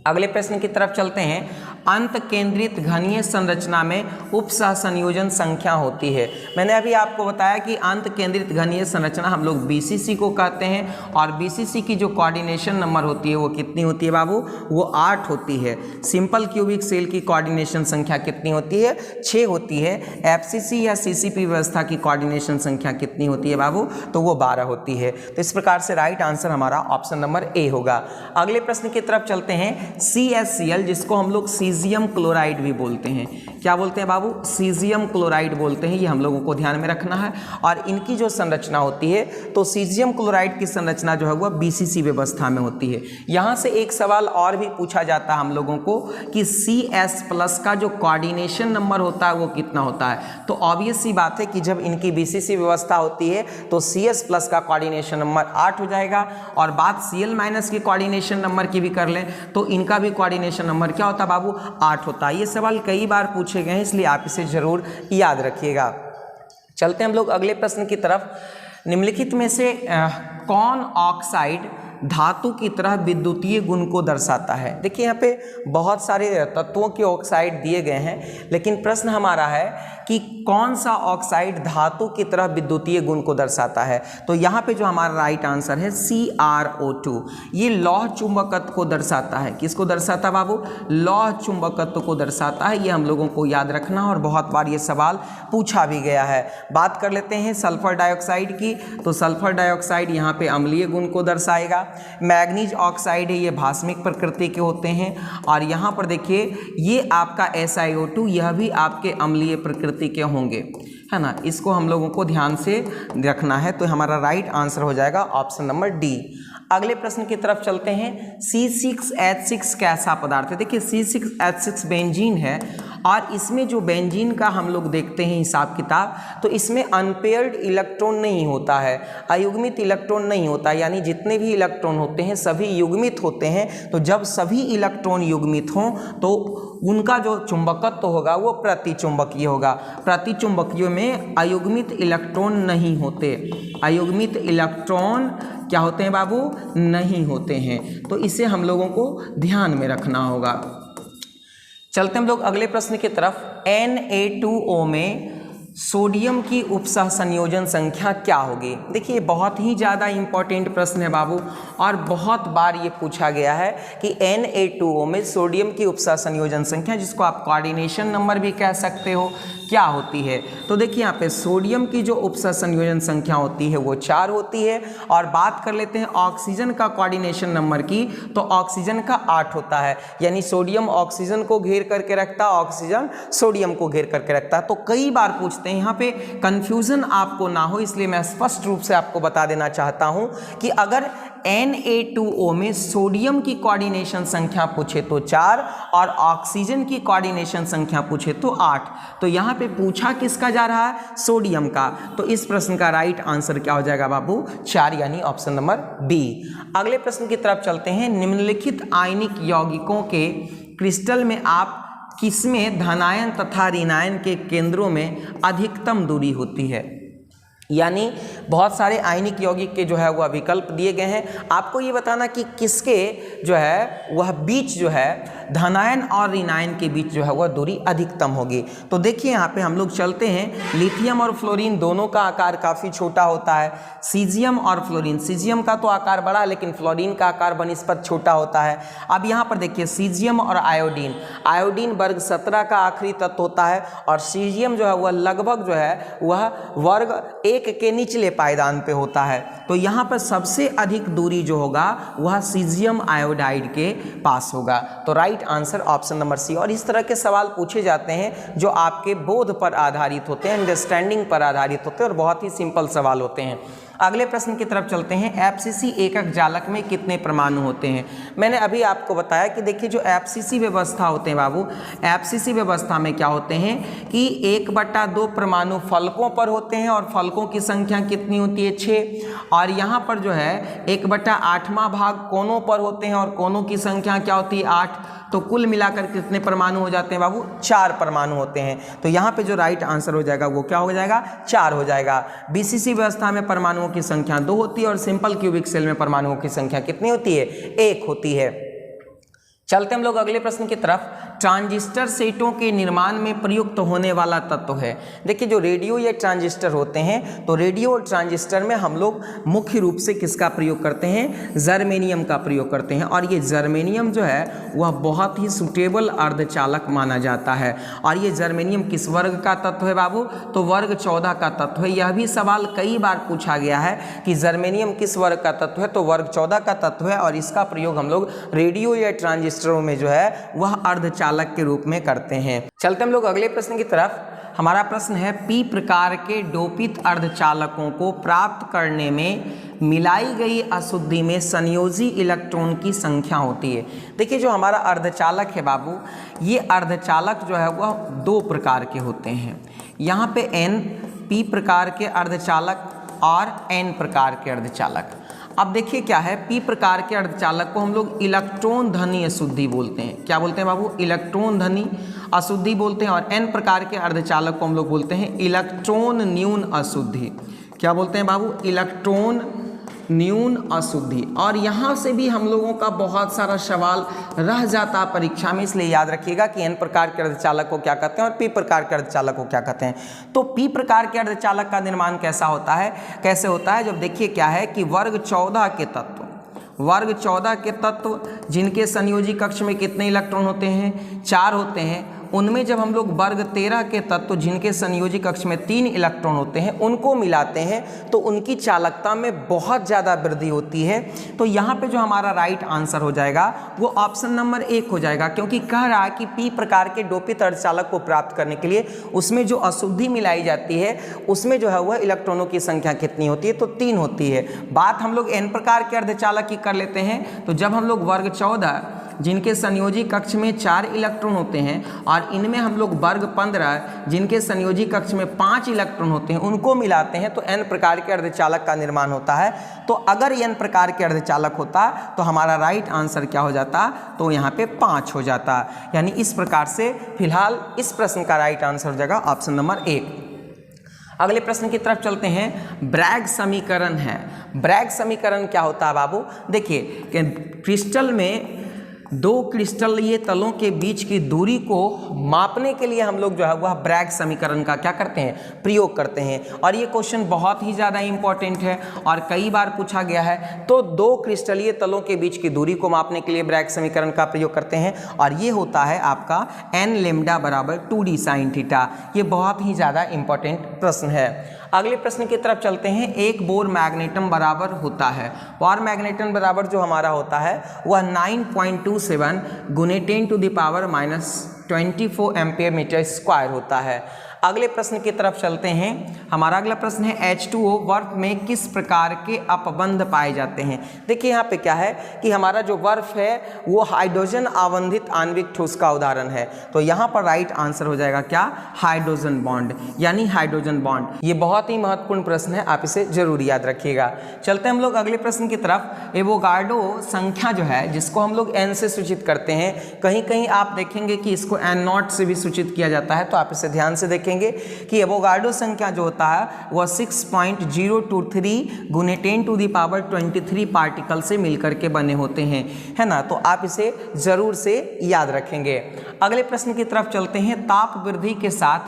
अगले प्रश्न की तरफ चलते हैं। अंत केंद्रित घनीय संरचना में उपसह संयोजन संख्या होती है। मैंने अभी आपको बताया कि अंत केंद्रित घनीय संरचना हम लोग BCC को कहते हैं, और BCC की जो कोऑर्डिनेशन नंबर होती है वो कितनी होती है बाबू? वो 8 होती है। सिंपल क्यूबिक सेल की कोऑर्डिनेशन संख्या कितनी होती है? 6 होती है। FCC या CCP व्यवस्था की कोऑर्डिनेशन संख्या कितनी होती है बाबू? तो वो 12 होती है। तो इस प्रकार से राइट आंसर हमारा ऑप्शन नंबर A होगा। अगले प्रश्न की तरफ चलते हैं। CSCl, जिसको हम लोग सीजियम क्लोराइड भी बोलते हैं। क्या बोलते हैं बाबू? सीजियम क्लोराइड बोलते हैं। ये हम लोगों को ध्यान में रखना है। और इनकी जो संरचना होती है, तो सीजियम क्लोराइड की संरचना जो है वह BCC व्यवस्था में होती है। यहाँ से एक सवाल और भी पूछा जाता है हम लोगों को कि CS+ का जो कोऑर्डिनेशन नंबर होता है वो कितना होता है? तो ऑब्वियस सी बात है कि जब इनकी BCC व्यवस्था होती है तो CS+ का कोऑर्डिनेशन नंबर 8 हो जाएगा। और बात Cl- के कोऑर्डिनेशन नंबर की भी कर लें तो इनका भी कोऑर्डिनेशन नंबर क्या होता है बाबू? 8 होता है। ये सवाल कई बार पूछे गए हैं, इसलिए आप इसे जरूर याद रखिएगा। चलते हैं हम लोग अगले प्रश्न की तरफ। निम्नलिखित में से कौन ऑक्साइड धातु की तरह विद्युतीय गुण को दर्शाता है? देखिए यहाँ पे बहुत सारे तत्वों के ऑक्साइड दिए गए हैं, लेकिन प्रश्न हमारा है कि कौन सा ऑक्साइड धातु की तरह विद्युतीय गुण को दर्शाता है। तो यहाँ पे जो हमारा राइट आंसर है CrO2, ये लौह चुंबकत्व को दर्शाता है। किसको दर्शाता है बाबू? लौह चुंबकत्व को दर्शाता है। ये हम लोगों को याद रखना और बहुत बार ये सवाल पूछा भी गया है। बात कर लेते हैं सल्फर डाइऑक्साइड की। तो सल्फर डाइऑक्साइड यहाँ पे अम्लीय गुण को दर्शाएगा। मैग्नीज ऑक्साइड है, ये भास्मिक प्रकृति के होते हैं। और यहाँ पर देखिए ये आपका SiO2, यह भी आपके अम्लीय प्रकृति के होंगे, है ना। इसको हम लोगों को ध्यान से रखना है। तो हमारा राइट आंसर हो जाएगा ऑप्शन नंबर डी। अगले प्रश्न की तरफ चलते हैं। C6H6 कैसा पदार्थ है? देखिए C6H6 बेंजीन है और इसमें जो बेंजीन का हम लोग देखते हैं हिसाब किताब, तो इसमें अनपेयर्ड इलेक्ट्रॉन नहीं होता है, अयुग्मित इलेक्ट्रॉन नहीं होता, यानी जितने भी इलेक्ट्रॉन होते हैं सभी युग्मित होते हैं। तो जब सभी इलेक्ट्रॉन युग्मित हों तो उनका जो चुंबकत्व होगा वो प्रतिचुंबकीय होगा। प्रतिचुंबकीय में अयुग्मित इलेक्ट्रॉन नहीं होते, अयुग्मित इलेक्ट्रॉन क्या होते हैं बाबू? नहीं होते हैं। तो इसे हम लोगों को ध्यान में रखना होगा। चलते हम लोग अगले प्रश्न की तरफ। Na2O में सोडियम की उपसह संयोजन संख्या क्या होगी? देखिए बहुत ही ज़्यादा इंपॉर्टेंट प्रश्न है बाबू और बहुत बार ये पूछा गया है कि Na2O में सोडियम की उपसह संयोजन संख्या, जिसको आप कोऑर्डिनेशन नंबर भी कह सकते हो, क्या होती है? तो देखिए यहाँ पे सोडियम की जो उपसह संयोजन संख्या होती है वो 4 होती है। और बात कर लेते हैं ऑक्सीजन का कोऑर्डिनेशन नंबर की, तो ऑक्सीजन का 8 होता है। यानी सोडियम ऑक्सीजन को घेर करके रखता है, ऑक्सीजन सोडियम को घेर करके रखता है। तो कई बार पूछते हैं, यहाँ पे कंफ्यूजन आपको ना हो इसलिए मैं स्पष्ट रूप से आपको बता देना चाहता हूँ कि अगर Na2O में सोडियम की कोऑर्डिनेशन संख्या पूछे तो 4 और ऑक्सीजन की कोऑर्डिनेशन संख्या पूछे तो 8। तो यहाँ पे पूछा किसका जा रहा है? सोडियम का। तो इस प्रश्न का राइट आंसर क्या हो जाएगा बाबू? 4, यानी ऑप्शन नंबर बी। अगले प्रश्न की तरफ चलते हैं। निम्नलिखित आयनिक यौगिकों के क्रिस्टल में आप किसमें धनायन तथा ऋणायन के केंद्रों में अधिकतम दूरी होती है? यानी बहुत सारे आयनिक यौगिक के जो है वह विकल्प दिए गए हैं, आपको ये बताना कि किसके जो है वह बीच जो है धनायन और ऋणायन के बीच जो है वह दूरी अधिकतम होगी। तो देखिए यहाँ पे हम लोग चलते हैं। लिथियम और फ्लोरीन दोनों का आकार काफ़ी छोटा होता है। सीजियम और फ्लोरीन, सीजियम का तो आकार बड़ा लेकिन फ्लोरीन का आकार बनिस्पत छोटा होता है। अब यहाँ पर देखिए सीजियम और आयोडीन, आयोडीन वर्ग 17 का आखिरी तत्व होता है और सीजियम जो है वह लगभग जो है वह वर्ग 1 के निचले पायदान पे होता है। तो यहाँ पर सबसे अधिक दूरी जो होगा वह सीजियम आयोडाइड के पास होगा। तो right answer option number C. और इस तरह के सवाल पूछे जाते हैं जो आपके बोध पर आधारित होते हैं, अंडरस्टैंडिंग पर आधारित होते हैं और बहुत ही सिंपल सवाल होते हैं। अगले प्रश्न की तरफ चलते हैं। FCC एकक जालक में कितने परमाणु होते हैं? मैंने अभी आपको बताया कि देखिए जो FCC व्यवस्था होते हैं बाबू, FCC व्यवस्था में क्या होते हैं कि 1/2 परमाणु फलकों पर होते हैं और फलकों की संख्या कितनी होती है? 6। और यहाँ पर जो है 1/8वां भाग कोनों पर होते हैं और कोनों की संख्या क्या होती है? 8। तो कुल मिलाकर कितने परमाणु हो जाते हैं बाबू? 4 परमाणु होते हैं। तो यहाँ पे जो राइट आंसर हो जाएगा वो क्या हो जाएगा? 4 हो जाएगा। BCC व्यवस्था में परमाणुओं की संख्या 2 होती है और सिंपल क्यूबिक सेल में परमाणुओं की संख्या कितनी होती है? 1 होती है। चलते हम लोग अगले प्रश्न की तरफ। ट्रांजिस्टर सेटों के निर्माण में प्रयुक्त होने वाला तत्व है। देखिए जो रेडियो या ट्रांजिस्टर होते हैं, तो रेडियो और ट्रांजिस्टर में हम लोग मुख्य रूप से किसका प्रयोग करते हैं? जर्मेनियम का प्रयोग करते हैं। और ये जर्मेनियम जो है वह बहुत ही सुटेबल अर्धचालक माना जाता है। और ये जर्मेनियम किस वर्ग का तत्व है बाबू? तो वर्ग 14 का तत्व है। यह भी सवाल कई बार पूछा गया है कि जर्मेनियम किस वर्ग का तत्व है, तो वर्ग 14 का तत्व है। और इसका प्रयोग हम लोग रेडियो या ट्रांजिस्टरों में जो है वह अर्धचालक के रूप में करते हैं। चलते हम लोग अगले प्रश्न की तरफ। हमारा प्रश्न है पी प्रकार के डोपित अर्धचालकों को प्राप्त करने में मिलाई गई अशुद्धि में संयोजी इलेक्ट्रॉन की संख्या होती है। देखिए जो हमारा अर्धचालक है बाबू, ये अर्धचालक जो है वह 2 प्रकार के होते हैं। यहाँ पे पी प्रकार के अर्धचालक और N प्रकार के अर्धचालक। अब देखिए क्या है, पी प्रकार के अर्धचालक को हम लोग इलेक्ट्रॉन धनी अशुद्धि बोलते हैं। क्या बोलते हैं बाबू? इलेक्ट्रॉन धनी अशुद्धि बोलते हैं। और N प्रकार के अर्धचालक को हम लोग बोलते हैं इलेक्ट्रॉन न्यून अशुद्धि। क्या बोलते हैं बाबू? इलेक्ट्रॉन न्यून अशुद्धि। और यहाँ से भी हम लोगों का बहुत सारा सवाल रह जाता परीक्षा में, इसलिए याद रखिएगा कि एन प्रकार के अर्धचालक को क्या कहते हैं और पी प्रकार के अर्धचालक को क्या कहते हैं। तो पी प्रकार के अर्धचालक का निर्माण कैसा होता है, कैसे होता है, जब देखिए क्या है कि वर्ग 14 के तत्व जिनके संयोजी कक्ष में कितने इलेक्ट्रॉन होते हैं, 4 होते हैं, उनमें जब हम लोग वर्ग 13 के तत्व जिनके संयोजी कक्ष में 3 इलेक्ट्रॉन होते हैं उनको मिलाते हैं तो उनकी चालकता में बहुत ज़्यादा वृद्धि होती है। तो यहाँ पे जो हमारा राइट आंसर हो जाएगा वो ऑप्शन नंबर 1 हो जाएगा, क्योंकि कह रहा है कि पी प्रकार के डोपित अर्धचालक को प्राप्त करने के लिए उसमें जो अशुद्धि मिलाई जाती है उसमें जो है वह इलेक्ट्रॉनों की संख्या कितनी होती है, तो 3 होती है। बात हम लोग एन प्रकार के अर्धचालक की कर लेते हैं। तो जब हम लोग वर्ग 14 जिनके संयोजी कक्ष में 4 इलेक्ट्रॉन होते हैं और इनमें हम लोग वर्ग 15 जिनके संयोजी कक्ष में 5 इलेक्ट्रॉन होते हैं उनको मिलाते हैं तो एन प्रकार के अर्धचालक का निर्माण होता है। तो अगर एन प्रकार के अर्धचालक होता तो हमारा राइट आंसर क्या हो जाता, तो यहाँ पे 5 हो जाता। यानी इस प्रकार से फिलहाल इस प्रश्न का राइट आंसर हो जाएगा ऑप्शन नंबर 1। अगले प्रश्न की तरफ चलते हैं। ब्रैग समीकरण है। ब्रैग समीकरण क्या होता है बाबू, देखिए क्रिस्टल में 2 क्रिस्टलीय तलों के बीच की दूरी को मापने के लिए हम लोग जो है वह ब्रैग समीकरण का क्या करते हैं, प्रयोग करते हैं। और ये क्वेश्चन बहुत ही ज़्यादा इंपॉर्टेंट है और कई बार पूछा गया है। तो 2 क्रिस्टलीय तलों के बीच की दूरी को मापने के लिए ब्रैग समीकरण का प्रयोग करते हैं और ये होता है आपका n लैम्डा बराबर 2d साइन थीटा। ये बहुत ही ज़्यादा इंपॉर्टेंट प्रश्न है। अगले प्रश्न की तरफ चलते हैं। एक बोर मैग्नेटम बराबर होता है, बोर मैग्नेटम बराबर जो हमारा होता है वह 9.27 गुने 10⁻⁻24 एम्पियर मीटर स्क्वायर होता है। अगले प्रश्न की तरफ चलते हैं। हमारा अगला प्रश्न है H2O बर्फ में किस प्रकार के अपबंध पाए जाते हैं। देखिए यहाँ पे क्या है कि हमारा जो बर्फ है वो हाइड्रोजन आवंधित आणविक ठोस का उदाहरण है। तो यहाँ पर राइट आंसर हो जाएगा क्या, हाइड्रोजन बॉन्ड, यानी हाइड्रोजन बॉन्ड। ये बहुत ही महत्वपूर्ण प्रश्न है, आप इसे जरूर याद रखिएगा। चलते हम लोग अगले प्रश्न की तरफ। एवोगाड्रो संख्या जो है जिसको हम लोग n से सूचित करते हैं, कहीं कहीं आप देखेंगे कि इसको n0 से भी सूचित किया जाता है। तो आप इसे ध्यान से देखें कि एवोगाड्रो संख्या जो होता है वह 6.023 गुने 10⁻23 पार्टिकल से मिलकर के बने होते हैं, है ना। तो आप इसे जरूर से याद रखेंगे। अगले प्रश्न की तरफ चलते हैं। ताप वृद्धि के साथ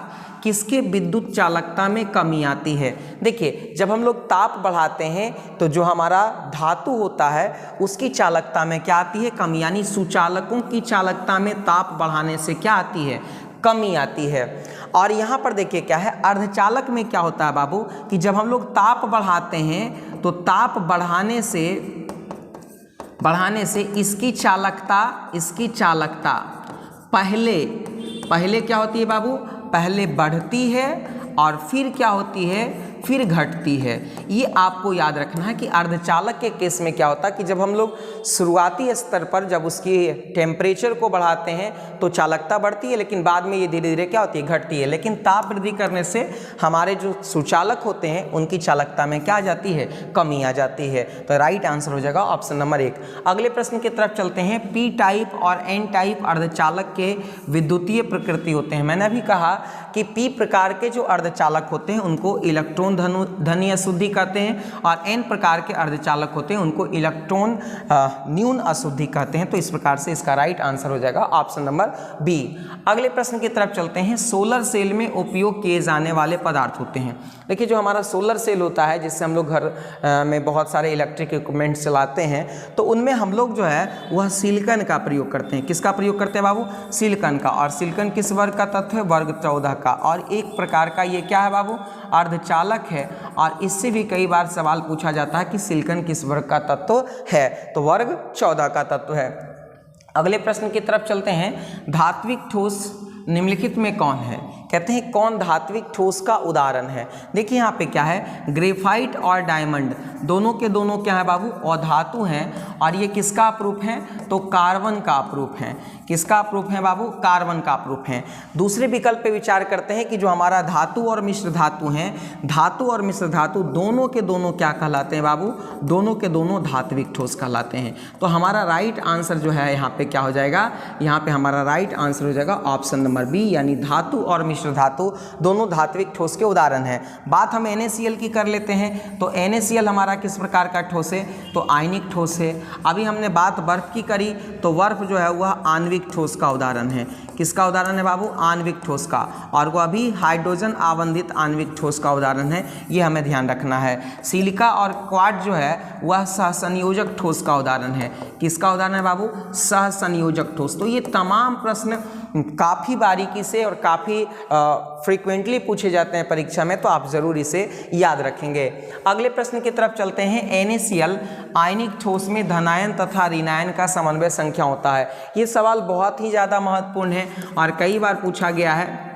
किसके विद्युत चालकता में कमी आती है। देखिए जब हम लोग ताप बढ़ाते हैं तो जो हमारा धातु होता है उसकी चालकता में क्या आती है, कमी। यानी सुचालकों की चालकता में ताप बढ़ाने से क्या आती है, कमी आती है। और यहाँ पर देखिए क्या है, अर्धचालक में क्या होता है बाबू कि जब हम लोग ताप बढ़ाते हैं तो ताप बढ़ाने से इसकी चालकता पहले क्या होती है बाबू, पहले बढ़ती है और फिर क्या होती है, फिर घटती है। ये आपको याद रखना है कि अर्धचालक के केस में क्या होता है कि जब हम लोग शुरुआती स्तर पर जब उसकी टेम्परेचर को बढ़ाते हैं तो चालकता बढ़ती है, लेकिन बाद में ये धीरे धीरे क्या होती है, घटती है। लेकिन ताप वृद्धि करने से हमारे जो सुचालक होते हैं उनकी चालकता में क्या आ जाती है, कमी आ जाती है। तो राइट आंसर हो जाएगा ऑप्शन नंबर 1। अगले प्रश्न की तरफ चलते हैं। पी टाइप और एन टाइप अर्धचालक के विद्युतीय प्रकृति होते हैं। मैंने अभी कहा कि पी प्रकार के जो अर्धचालक होते हैं उनको इलेक्ट्रॉन धनी अशुद्धि कहते हैं और एन प्रकार के अर्धचालक होते हैं उनको इलेक्ट्रॉन न्यून अशुद्धि कहते हैं। तो इस प्रकार से इसका राइट आंसर हो जाएगा ऑप्शन नंबर बी। अगले प्रश्न की तरफ चलते हैं। सोलर सेल में उपयोग किए जाने वाले पदार्थ होते हैं। देखिए जो हमारा सोलर सेल होता है जिससे हम लोग घर में बहुत सारे इलेक्ट्रिक इक्विपमेंट चलाते हैं, तो उनमें हम लोग जो है वह सिलिकॉन का प्रयोग करते हैं। किसका प्रयोग करते हैं बाबू, सिलिकॉन का। और सिलिकॉन किस वर्ग का तत्व है, वर्ग 14 का। और एक प्रकार का ये क्या है बाबू, अर्धचालक है। और इससे भी कई बार सवाल पूछा जाता है कि सिलिकॉन किस वर्ग का तत्व है, तो वर्ग 14 का तत्व है। अगले प्रश्न की तरफ चलते हैं। धात्विक ठोस निम्नलिखित में कौन है। कहते हैं कौन धात्विक ठोस का उदाहरण है। देखिए यहाँ पे क्या है, ग्रेफाइट और डायमंड दोनों के दोनों क्या है बाबू, अधातु हैं। और ये किसका अप्रूप है, तो कार्बन का अप्रूप है। किसका अप्रूप है बाबू, कार्बन का अप्रूप है। दूसरे विकल्प पे विचार करते हैं कि जो हमारा धातु और मिश्र धातु हैं, धातु और मिश्र धातु दोनों के दोनों क्या कहलाते हैं बाबू, दोनों के दोनों धात्विक ठोस कहलाते हैं। तो हमारा राइट आंसर जो है यहाँ पे क्या हो जाएगा, यहाँ पे हमारा राइट आंसर हो जाएगा ऑप्शन नंबर बी, यानी धातु और मिश्र मिश्र धातु दोनों धात्विक ठोस के उदाहरण हैं। बात हम NaCl की कर लेते हैं, तो NaCl हमारा किस प्रकार का ठोस है, तो आयनिक ठोस है। अभी हमने बात बर्फ की करी, तो बर्फ जो है वह आणविक ठोस का उदाहरण है। किसका उदाहरण है बाबू, आणविक ठोस का, और वह भी हाइड्रोजन आवंधित आणविक ठोस का उदाहरण है, ये हमें ध्यान रखना है। सिलिका और क्वार्ट्ज जो है वह सहसंयोजक ठोस का उदाहरण है। किसका उदाहरण है बाबू, सहसंयोजक ठोस। तो ये तमाम प्रश्न काफ़ी बारीकी से और काफ़ी फ्रीक्वेंटली पूछे जाते हैं परीक्षा में, तो आप ज़रूर इसे याद रखेंगे। अगले प्रश्न की तरफ चलते हैं। NaCl आयनिक ठोस में धनायन तथा ऋणायन का समन्वय संख्या होता है। ये सवाल बहुत ही ज़्यादा महत्वपूर्ण है और कई बार पूछा गया है,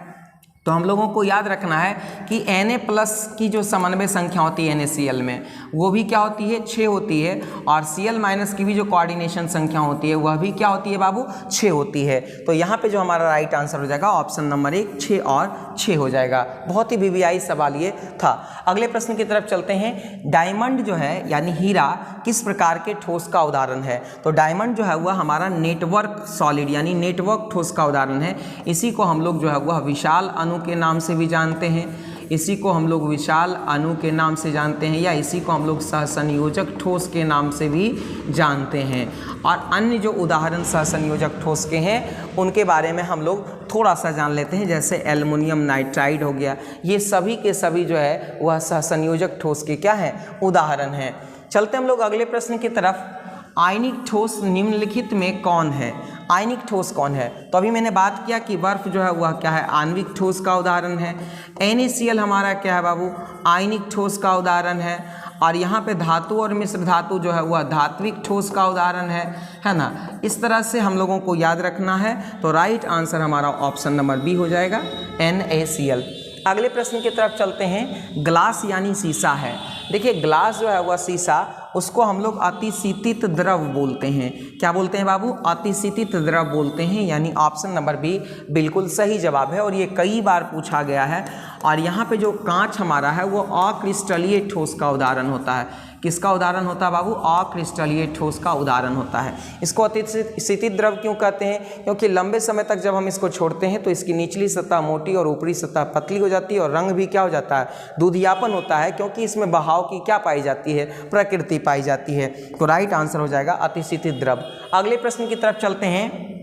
तो हम लोगों को याद रखना है कि Na+ की जो समन्वय संख्या होती है NaCl में, वो भी क्या होती है, 6 होती है, और Cl- की भी जो कोऑर्डिनेशन संख्या होती है वह भी क्या होती है बाबू, 6 होती है। तो यहाँ पे जो हमारा राइट आंसर हो जाएगा ऑप्शन नंबर 1, 6 और 6 हो जाएगा। बहुत ही VVI सवाल ये था। अगले प्रश्न की तरफ चलते हैं। डायमंड जो है यानी हीरा किस प्रकार के ठोस का उदाहरण है, तो डायमंड जो है वह हमारा नेटवर्क सॉलिड यानी नेटवर्क ठोस का उदाहरण है। इसी को हम लोग जो है वह विशाल अणु के नाम से भी जानते हैं, इसी को हम लोग विशाल अणु के नाम से जानते हैं, या इसी को हम लोग सहसंयोजक ठोस के नाम से भी जानते हैं। और अन्य जो उदाहरण सहसंयोजक ठोस के हैं उनके बारे में हम लोग थोड़ा सा जान लेते हैं, जैसे एल्युमिनियम नाइट्राइड हो गया, ये सभी के सभी जो है वह सहसंयोजक ठोस के क्या हैं, उदाहरण हैं। चलते हम लोग अगले प्रश्न की तरफ। आयनिक ठोस निम्नलिखित में कौन है, आयनिक ठोस कौन है, तो अभी मैंने बात किया कि बर्फ जो है वह क्या है, आणविक ठोस का उदाहरण है। NaCl हमारा क्या है बाबू, आयनिक ठोस का उदाहरण है। और यहाँ पे धातु और मिश्र धातु जो है वह धात्विक ठोस का उदाहरण है ना। इस तरह से हम लोगों को याद रखना है, तो राइट आंसर हमारा ऑप्शन नंबर बी हो जाएगा, NaCl। अगले प्रश्न की तरफ चलते हैं। ग्लास यानी शीशा है। देखिए ग्लास जो है वह शीशा, उसको हम लोग अतिशीतित द्रव बोलते हैं। क्या बोलते हैं बाबू, अतिशीतित द्रव बोलते हैं, यानी ऑप्शन नंबर बी बिल्कुल सही जवाब है और ये कई बार पूछा गया है। और यहाँ पे जो कांच हमारा है वो अक्रिस्टलीय ठोस का उदाहरण होता है। किसका उदाहरण होता है बाबू, अक्रिस्टलीय ठोस का उदाहरण होता है। इसको अतिशीतित द्रव क्यों कहते हैं, क्योंकि लंबे समय तक जब हम इसको छोड़ते हैं तो इसकी निचली सतह मोटी और ऊपरी सतह पतली हो जाती है और रंग भी क्या हो जाता है, दूधियापन होता है, क्योंकि इसमें बहाव की क्या पाई जाती है, प्रकृति पाई जाती है। तो राइट आंसर हो जाएगा अतिशीतित द्रव। अगले प्रश्न की तरफ चलते हैं।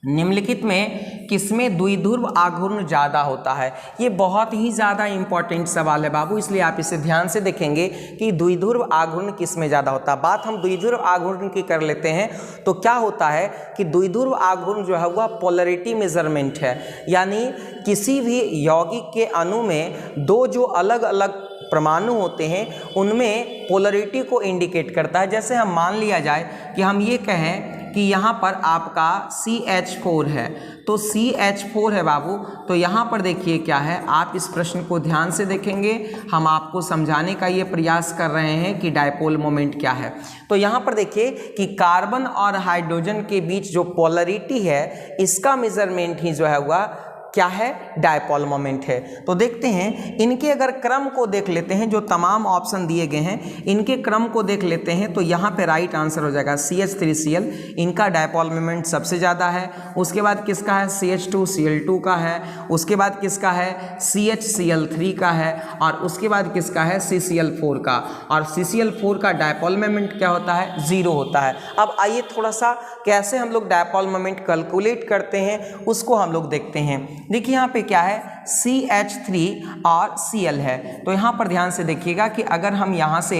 निम्नलिखित में किसमें द्विध्रुव आघूर्ण ज़्यादा होता है। ये बहुत ही ज़्यादा इंपॉर्टेंट सवाल है बाबू, इसलिए आप इसे ध्यान से देखेंगे कि द्विध्रुव आघूर्ण किस में ज़्यादा होता है। बात हम द्विध्रुव आघूर्ण की कर लेते हैं, तो क्या होता है कि द्विध्रुव आघूर्ण जो है वह पोलरिटी मेजरमेंट है, यानी किसी भी यौगिक के अणु में दो जो अलग अलग परमाणु होते हैं उनमें पोलरिटी को इंडिकेट करता है। जैसे हम मान लिया जाए कि हम ये कहें कि यहाँ पर आपका CH4 है, तो CH4 है बाबू, तो यहाँ पर देखिए क्या है, आप इस प्रश्न को ध्यान से देखेंगे, हम आपको समझाने का ये प्रयास कर रहे हैं कि डायपोल मोमेंट क्या है। तो यहाँ पर देखिए कि कार्बन और हाइड्रोजन के बीच जो पोलरिटी है इसका मेजरमेंट ही जो है वह क्या है, डायपोल मोमेंट है। तो देखते हैं इनके अगर क्रम को देख लेते हैं, जो तमाम ऑप्शन दिए गए हैं इनके क्रम को देख लेते हैं, तो यहाँ पे राइट आंसर हो जाएगा CH3Cl, इनका डायपोल मोमेंट सबसे ज़्यादा है। उसके बाद किसका है, CH2Cl2 का है। उसके बाद किसका है, CHCl3 का है। और उसके बाद किसका है, CCl4 का। और CCl4 का डायपोल मोमेंट क्या होता है, 0 होता है। अब आइए थोड़ा सा कैसे हम लोग डायपोल मोमेंट कैलकुलेट करते हैं उसको हम लोग देखते हैं। देखिए यहाँ पे क्या है, CH3 और Cl है, तो यहाँ पर ध्यान से देखिएगा कि अगर हम यहाँ से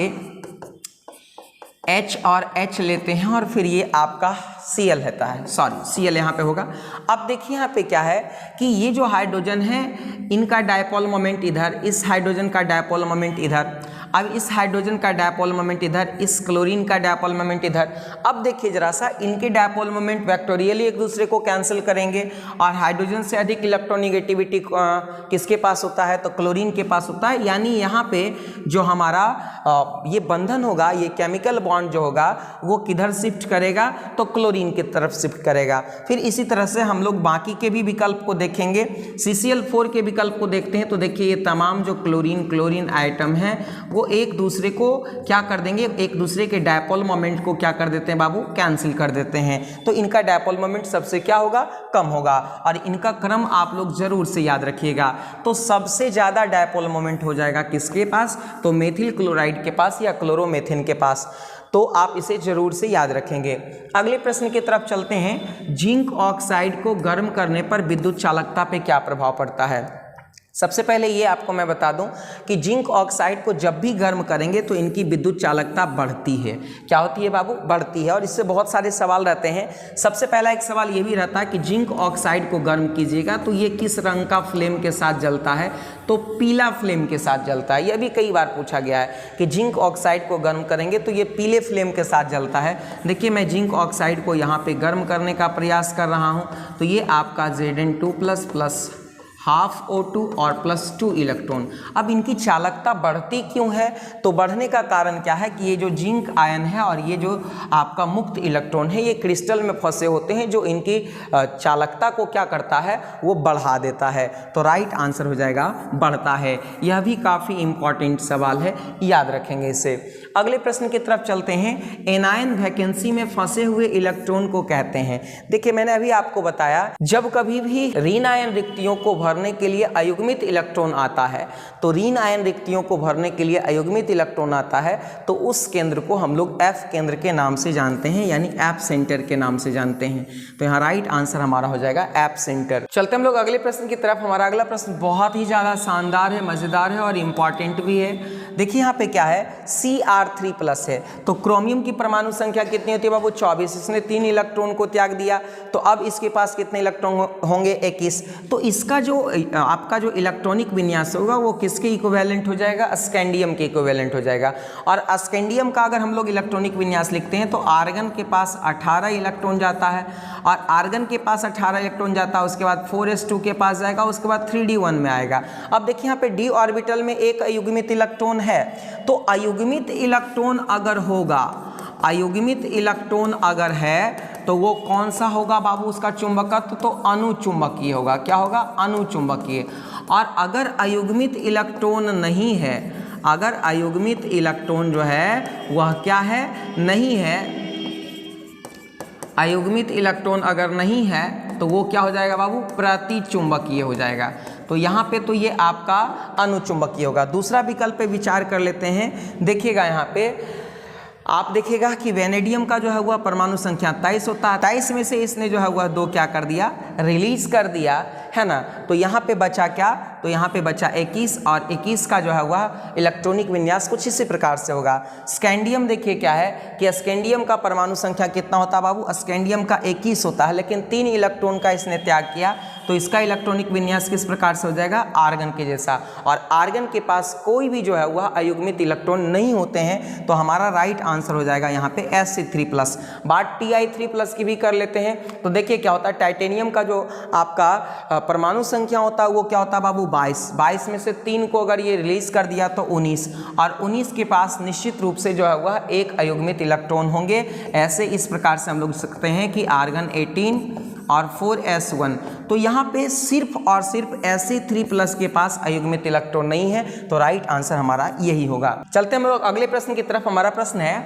H और H लेते हैं और फिर ये आपका Cl रहता है, सॉरी Cl यहाँ पे होगा। अब देखिए यहाँ पे क्या है कि ये जो हाइड्रोजन है इनका डायपोल मोमेंट इधर, इस हाइड्रोजन का डायपोल मोमेंट इधर, अब इस हाइड्रोजन का डायपोल मोमेंट इधर, इस क्लोरीन का डायपोल मोमेंट इधर। अब देखिए जरा सा, इनके डायपोल मोमेंट वेक्टोरियली एक दूसरे को कैंसिल करेंगे और हाइड्रोजन से अधिक इलेक्ट्रोनिगेटिविटी किसके पास होता है, तो क्लोरीन के पास होता है। यानी यहाँ पे जो हमारा ये बंधन होगा, ये केमिकल बॉन्ड जो होगा वो किधर शिफ्ट करेगा, तो क्लोरीन की तरफ शिफ्ट करेगा। फिर इसी तरह से हम लोग बाकी के भी विकल्प को देखेंगे। CCl4 के विकल्प को देखते हैं, तो देखिए ये तमाम जो क्लोरीन आइटम है वो वो एक दूसरे को क्या कर देंगे, एक दूसरे के डायपोल मोमेंट को क्या कर देते हैं बाबू, कैंसिल कर देते हैं। तो इनका डायपोल मोमेंट सबसे क्या होगा, कम होगा। और इनका क्रम आप लोग जरूर से याद रखिएगा। तो सबसे ज़्यादा डायपोल मोमेंट हो जाएगा किसके पास, तो मेथिल क्लोराइड के पास या क्लोरोमेथिन के पास। तो आप इसे जरूर से याद रखेंगे। अगले प्रश्न की तरफ चलते हैं। जिंक ऑक्साइड को गर्म करने पर विद्युत चालकता पे क्या प्रभाव पड़ता है। सबसे पहले ये आपको मैं बता दूं कि जिंक ऑक्साइड को जब भी गर्म करेंगे तो इनकी विद्युत चालकता बढ़ती है। क्या होती है बाबू, बढ़ती है। और इससे बहुत सारे सवाल रहते हैं। सबसे पहला एक सवाल ये भी रहता है कि जिंक ऑक्साइड को गर्म कीजिएगा तो ये किस रंग का फ्लेम के साथ जलता है, तो पीला फ्लेम के साथ जलता है। यह भी कई बार पूछा गया है कि जिंक ऑक्साइड को गर्म करेंगे तो ये पीले फ्लेम के साथ जलता है। देखिए मैं जिंक ऑक्साइड को यहाँ पे गर्म करने का प्रयास कर रहा हूँ, तो ये आपका Zn2+ प्लस हाफ O2 और +2 इलेक्ट्रॉन। अब इनकी चालकता बढ़ती क्यों है, तो बढ़ने का कारण क्या है कि ये जो जिंक आयन है और ये जो आपका मुक्त इलेक्ट्रॉन है ये क्रिस्टल में फंसे होते हैं, जो इनकी चालकता को क्या करता है, वो बढ़ा देता है। तो राइट आंसर हो जाएगा बढ़ता है। यह भी काफ़ी इंपॉर्टेंट सवाल है, याद रखेंगे इसे। अगले प्रश्न की तरफ चलते हैं। एनायन वैकेंसी में फंसे हुए इलेक्ट्रॉन को कहते हैं। देखिए मैंने अभी आपको बताया, जब कभी भी ऋण आयन रिक्तियों को भरने के लिए अयुग्मित इलेक्ट्रॉन आता है, तो ऋण आयन रिक्तियों को भरने के लिए अयुग्मित इलेक्ट्रॉन आता है, तो उस केंद्र को हम लोग F केंद्र के नाम से जानते हैं, यानी F सेंटर के नाम से जानते हैं। तो यहाँ राइट आंसर हमारा हो जाएगा F सेंटर। चलते हम लोग अगले प्रश्न की तरफ। हमारा अगला प्रश्न बहुत ही ज़्यादा शानदार है, मज़ेदार है और इम्पॉर्टेंट भी है। देखिए यहाँ पे क्या है, Cr3+ है। तो क्रोमियम की परमाणु संख्या कितनी होती है बाबू, 24। इसने 3 इलेक्ट्रॉन को त्याग दिया, तो अब इसके पास कितने इलेक्ट्रॉन होंगे, 21। तो इसका जो आपका जो इलेक्ट्रॉनिक विन्यास होगा वो किसके इक्विवेलेंट हो जाएगा, स्कैंडियम के इक्विवेलेंट हो जाएगा। और स्कैंडियम का अगर हम लोग इलेक्ट्रॉनिक विन्यास लिखते हैं तो आर्गन के पास 18 इलेक्ट्रॉन जाता है, और आर्गन के पास 18 इलेक्ट्रॉन जाता है, उसके बाद 4s2 के पास जाएगा, उसके बाद 3d1 में आएगा। अब देखिए यहाँ पे d ऑर्बिटल में एक अयुग्मित इलेक्ट्रॉन है, तो अयुग्मित इलेक्ट्रॉन अगर होगा, अयुग्मित इलेक्ट्रॉन अगर है तो वो कौन सा होगा बाबू, उसका चुंबकत्व तो अणुचुंबकीय होगा। क्या होगा, अणुचुंबकीय। और अगर अयुग्मित इलेक्ट्रॉन नहीं है, अगर अयुग्मित इलेक्ट्रॉन जो है वह क्या है, नहीं है, अयुग्मित इलेक्ट्रॉन अगर नहीं है तो वो क्या हो जाएगा बाबू, प्रतिचुंबकीय हो जाएगा। तो यहाँ पे तो ये आपका अणुचुंबकीय होगा। दूसरा विकल्प पे विचार कर लेते हैं। देखिएगा यहाँ पे आप देखिएगा कि वेनेडियम का जो है वह परमाणु संख्या 23 होता है। 23 में से इसने जो है वह 2 क्या कर दिया, रिलीज कर दिया, है ना। तो यहाँ पे बचा क्या, तो यहाँ पे बचा 21, और 21 का जो है वह इलेक्ट्रॉनिक विन्यास कुछ इसी प्रकार से होगा। स्कैंडियम देखिए क्या है कि स्कैंडियम का परमाणु संख्या कितना होता है बाबू, स्कैंडियम का 21 होता है, लेकिन 3 इलेक्ट्रॉन का इसने त्याग किया, तो इसका इलेक्ट्रॉनिक विन्यास किस प्रकार से हो जाएगा, आर्गन के जैसा। और आर्गन के पास कोई भी जो है वह अयुग्मित इलेक्ट्रॉन नहीं होते हैं, तो हमारा राइट आंसर हो जाएगा यहाँ पे Sc3+। बात Ti3+ की भी कर लेते हैं। तो देखिए क्या होता है, टाइटेनियम का जो आपका परमाणु संख्या होता है वो क्या होता है बाबू, 22 में से 3 को अगर ये रिलीज कर दिया तो 19, और 19 के पास निश्चित रूप से जो है वह एक अयुग्मित इलेक्ट्रॉन होंगे। ऐसे इस प्रकार से हम लोग सकते हैं कि आर्गन 18 और 4s1। तो यहाँ पे सिर्फ और सिर्फ Sc3+ के पास अयुग्मित इलेक्ट्रॉन नहीं है, तो राइट आंसर हमारा यही होगा। चलते हम लोग अगले प्रश्न की तरफ। हमारा प्रश्न है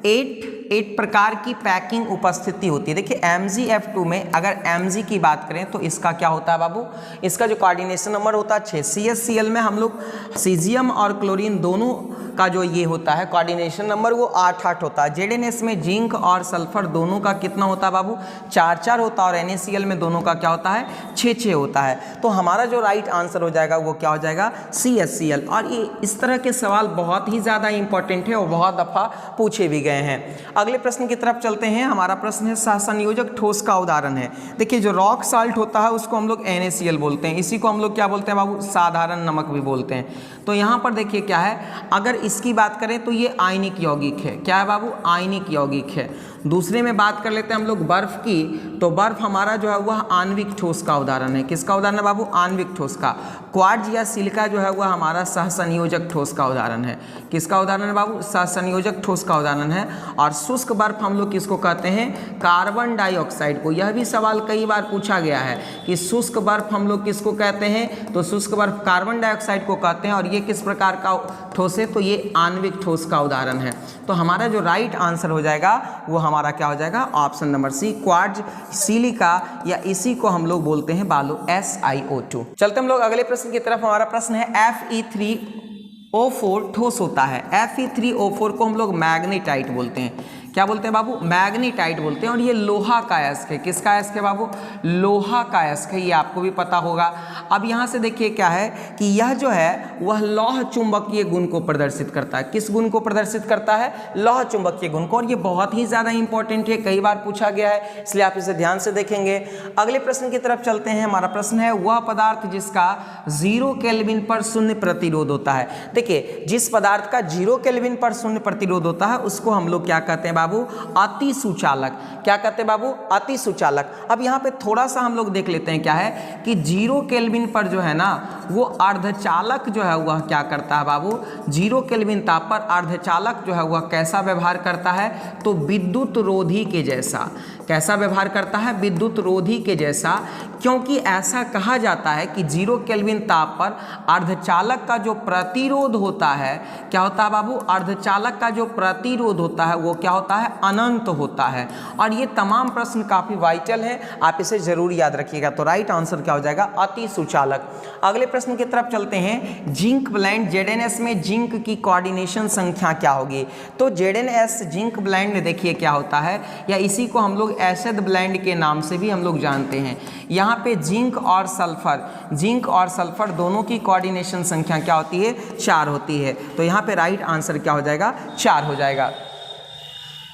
8 प्रकार की पैकिंग उपस्थिति होती है। देखिए MgF2 में अगर Mg की बात करें तो इसका क्या होता है बाबू, इसका जो कोऑर्डिनेशन नंबर होता है 6। CH-Cl में हम लोग सीजियम और क्लोरीन दोनों का जो ये होता है कोऑर्डिनेशन नंबर वो 8 होता है। ZnS में जिंक और सल्फर दोनों का कितना होता है बाबू, 4 होता है, और NaCl में दोनों का क्या होता है, 6 होता है। तो हमारा जो राइट आंसर हो जाएगा वो क्या हो जाएगा, CH-Cl। और ये इस तरह के सवाल बहुत ही ज़्यादा इंपॉर्टेंट है और बहुत दफ़ा पूछे भी गए हैं। अगले प्रश्न की तरफ चलते हैं। हमारा प्रश्न है सहसंयोजक ठोस का उदाहरण है। देखिए जो रॉक साल्ट होता है उसको हम लोग NaCl बोलते हैं, इसी को हम लोग क्या बोलते हैं बाबू, साधारण नमक भी बोलते हैं। तो यहाँ पर देखिए क्या है, अगर इसकी बात करें तो ये आयनिक यौगिक है। क्या है बाबू, आयनिक यौगिक है। दूसरे में बात कर लेते हैं हम लोग बर्फ की, तो बर्फ हमारा जो है वह आणविक ठोस का उदाहरण है। किसका उदाहरण है बाबू, आणविक ठोस का। क्वार्ट्ज या सिलिका जो है वह हमारा सहसंयोजक ठोस का उदाहरण है। किसका उदाहरण है बाबू, सहसंयोजक ठोस का उदाहरण है। और शुष्क बर्फ हम लोग किसको कहते हैं, कार्बन डाइऑक्साइड को। यह भी सवाल कई बार पूछा गया है कि शुष्क बर्फ हम लोग किसको कहते हैं, तो शुष्क बर्फ कार्बन डाइऑक्साइड को कहते हैं। और ये किस प्रकार का ठोस है, तो ये ये आणविक ठोस का उदाहरण है। तो हमारा जो राइट आंसर हो जाएगा वो हमारा क्या हो जाएगा, option number C, quartz silica, या इसी को हम लोग बोलते हैं बालू, SiO2। चलते हम लोग अगले प्रश्न की तरफ। हमारा प्रश्न है Fe3O4 ठोस होता है। Fe3O4 को हम लोग मैग्नेटाइट बोलते हैं। क्या बोलते हैं बाबू, मैग्नेटाइट बोलते हैं। और ये लोहा का अयस्क है। किसका अयस्क है बाबू, लोहा का अयस्क है, ये आपको भी पता होगा। अब यहाँ से देखिए क्या है कि यह जो है वह लौह चुंबकीय गुण को प्रदर्शित करता है। किस गुण को प्रदर्शित करता है, लौह चुंबकीय गुण को। और ये बहुत ही ज़्यादा इंपॉर्टेंट है, कई बार पूछा गया है, इसलिए आप इसे ध्यान से देखेंगे। अगले प्रश्न की तरफ चलते हैं। हमारा प्रश्न है वह पदार्थ जिसका 0 केल्विन पर शून्य प्रतिरोध होता है। देखिए जिस पदार्थ का 0 केल्विन पर शून्य प्रतिरोध होता है उसको हम लोग क्या कहते हैं बाबू, अति सुचालक। क्या कहते हैं बाबू, अति सुचालक। अब यहाँ पे थोड़ा सा हम लोग देख लेते हैं क्या है कि 0 केल्विन पर जो है ना वो अर्धचालक जो है वह क्या करता है बाबू, 0 केल्विन ताप पर अर्धचालक जो है वह कैसा व्यवहार करता है, तो विद्युत रोधी के जैसा। कैसा व्यवहार करता है, विद्युत रोधी के जैसा। क्योंकि ऐसा कहा जाता है कि 0 केल्विन ताप पर अर्धचालक का जो प्रतिरोध होता है, क्या होता है बाबू, अर्धचालक का जो प्रतिरोध होता है वो क्या होता है, अनंत होता है। और ये तमाम प्रश्न काफ़ी वाइटल हैं, आप इसे जरूर याद रखिएगा। तो राइट आंसर क्या हो जाएगा, अति सुचालक। अगले प्रश्न की तरफ चलते हैं। जिंक ब्लेंड ZnS में जिंक की कोऑर्डिनेशन संख्या क्या होगी। तो ZnS जिंक ब्लेंड देखिए क्या होता है, या इसी को हम लोग एसिड ब्लेंड के नाम से भी हम लोग जानते हैं। यहाँ पे जिंक और सल्फर दोनों की कोऑर्डिनेशन संख्या क्या होती है, 4 होती है। तो यहाँ पे राइट आंसर क्या हो जाएगा, 4 हो जाएगा।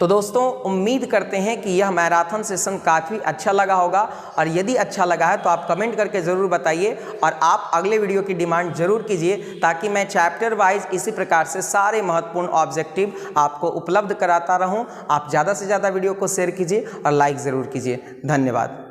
तो दोस्तों उम्मीद करते हैं कि यह मैराथन सेशन काफ़ी अच्छा लगा होगा, और यदि अच्छा लगा है तो आप कमेंट करके ज़रूर बताइए, और आप अगले वीडियो की डिमांड ज़रूर कीजिए, ताकि मैं चैप्टर वाइज इसी प्रकार से सारे महत्वपूर्ण ऑब्जेक्टिव आपको उपलब्ध कराता रहूं। आप ज़्यादा से ज़्यादा वीडियो को शेयर कीजिए और लाइक ज़रूर कीजिए। धन्यवाद।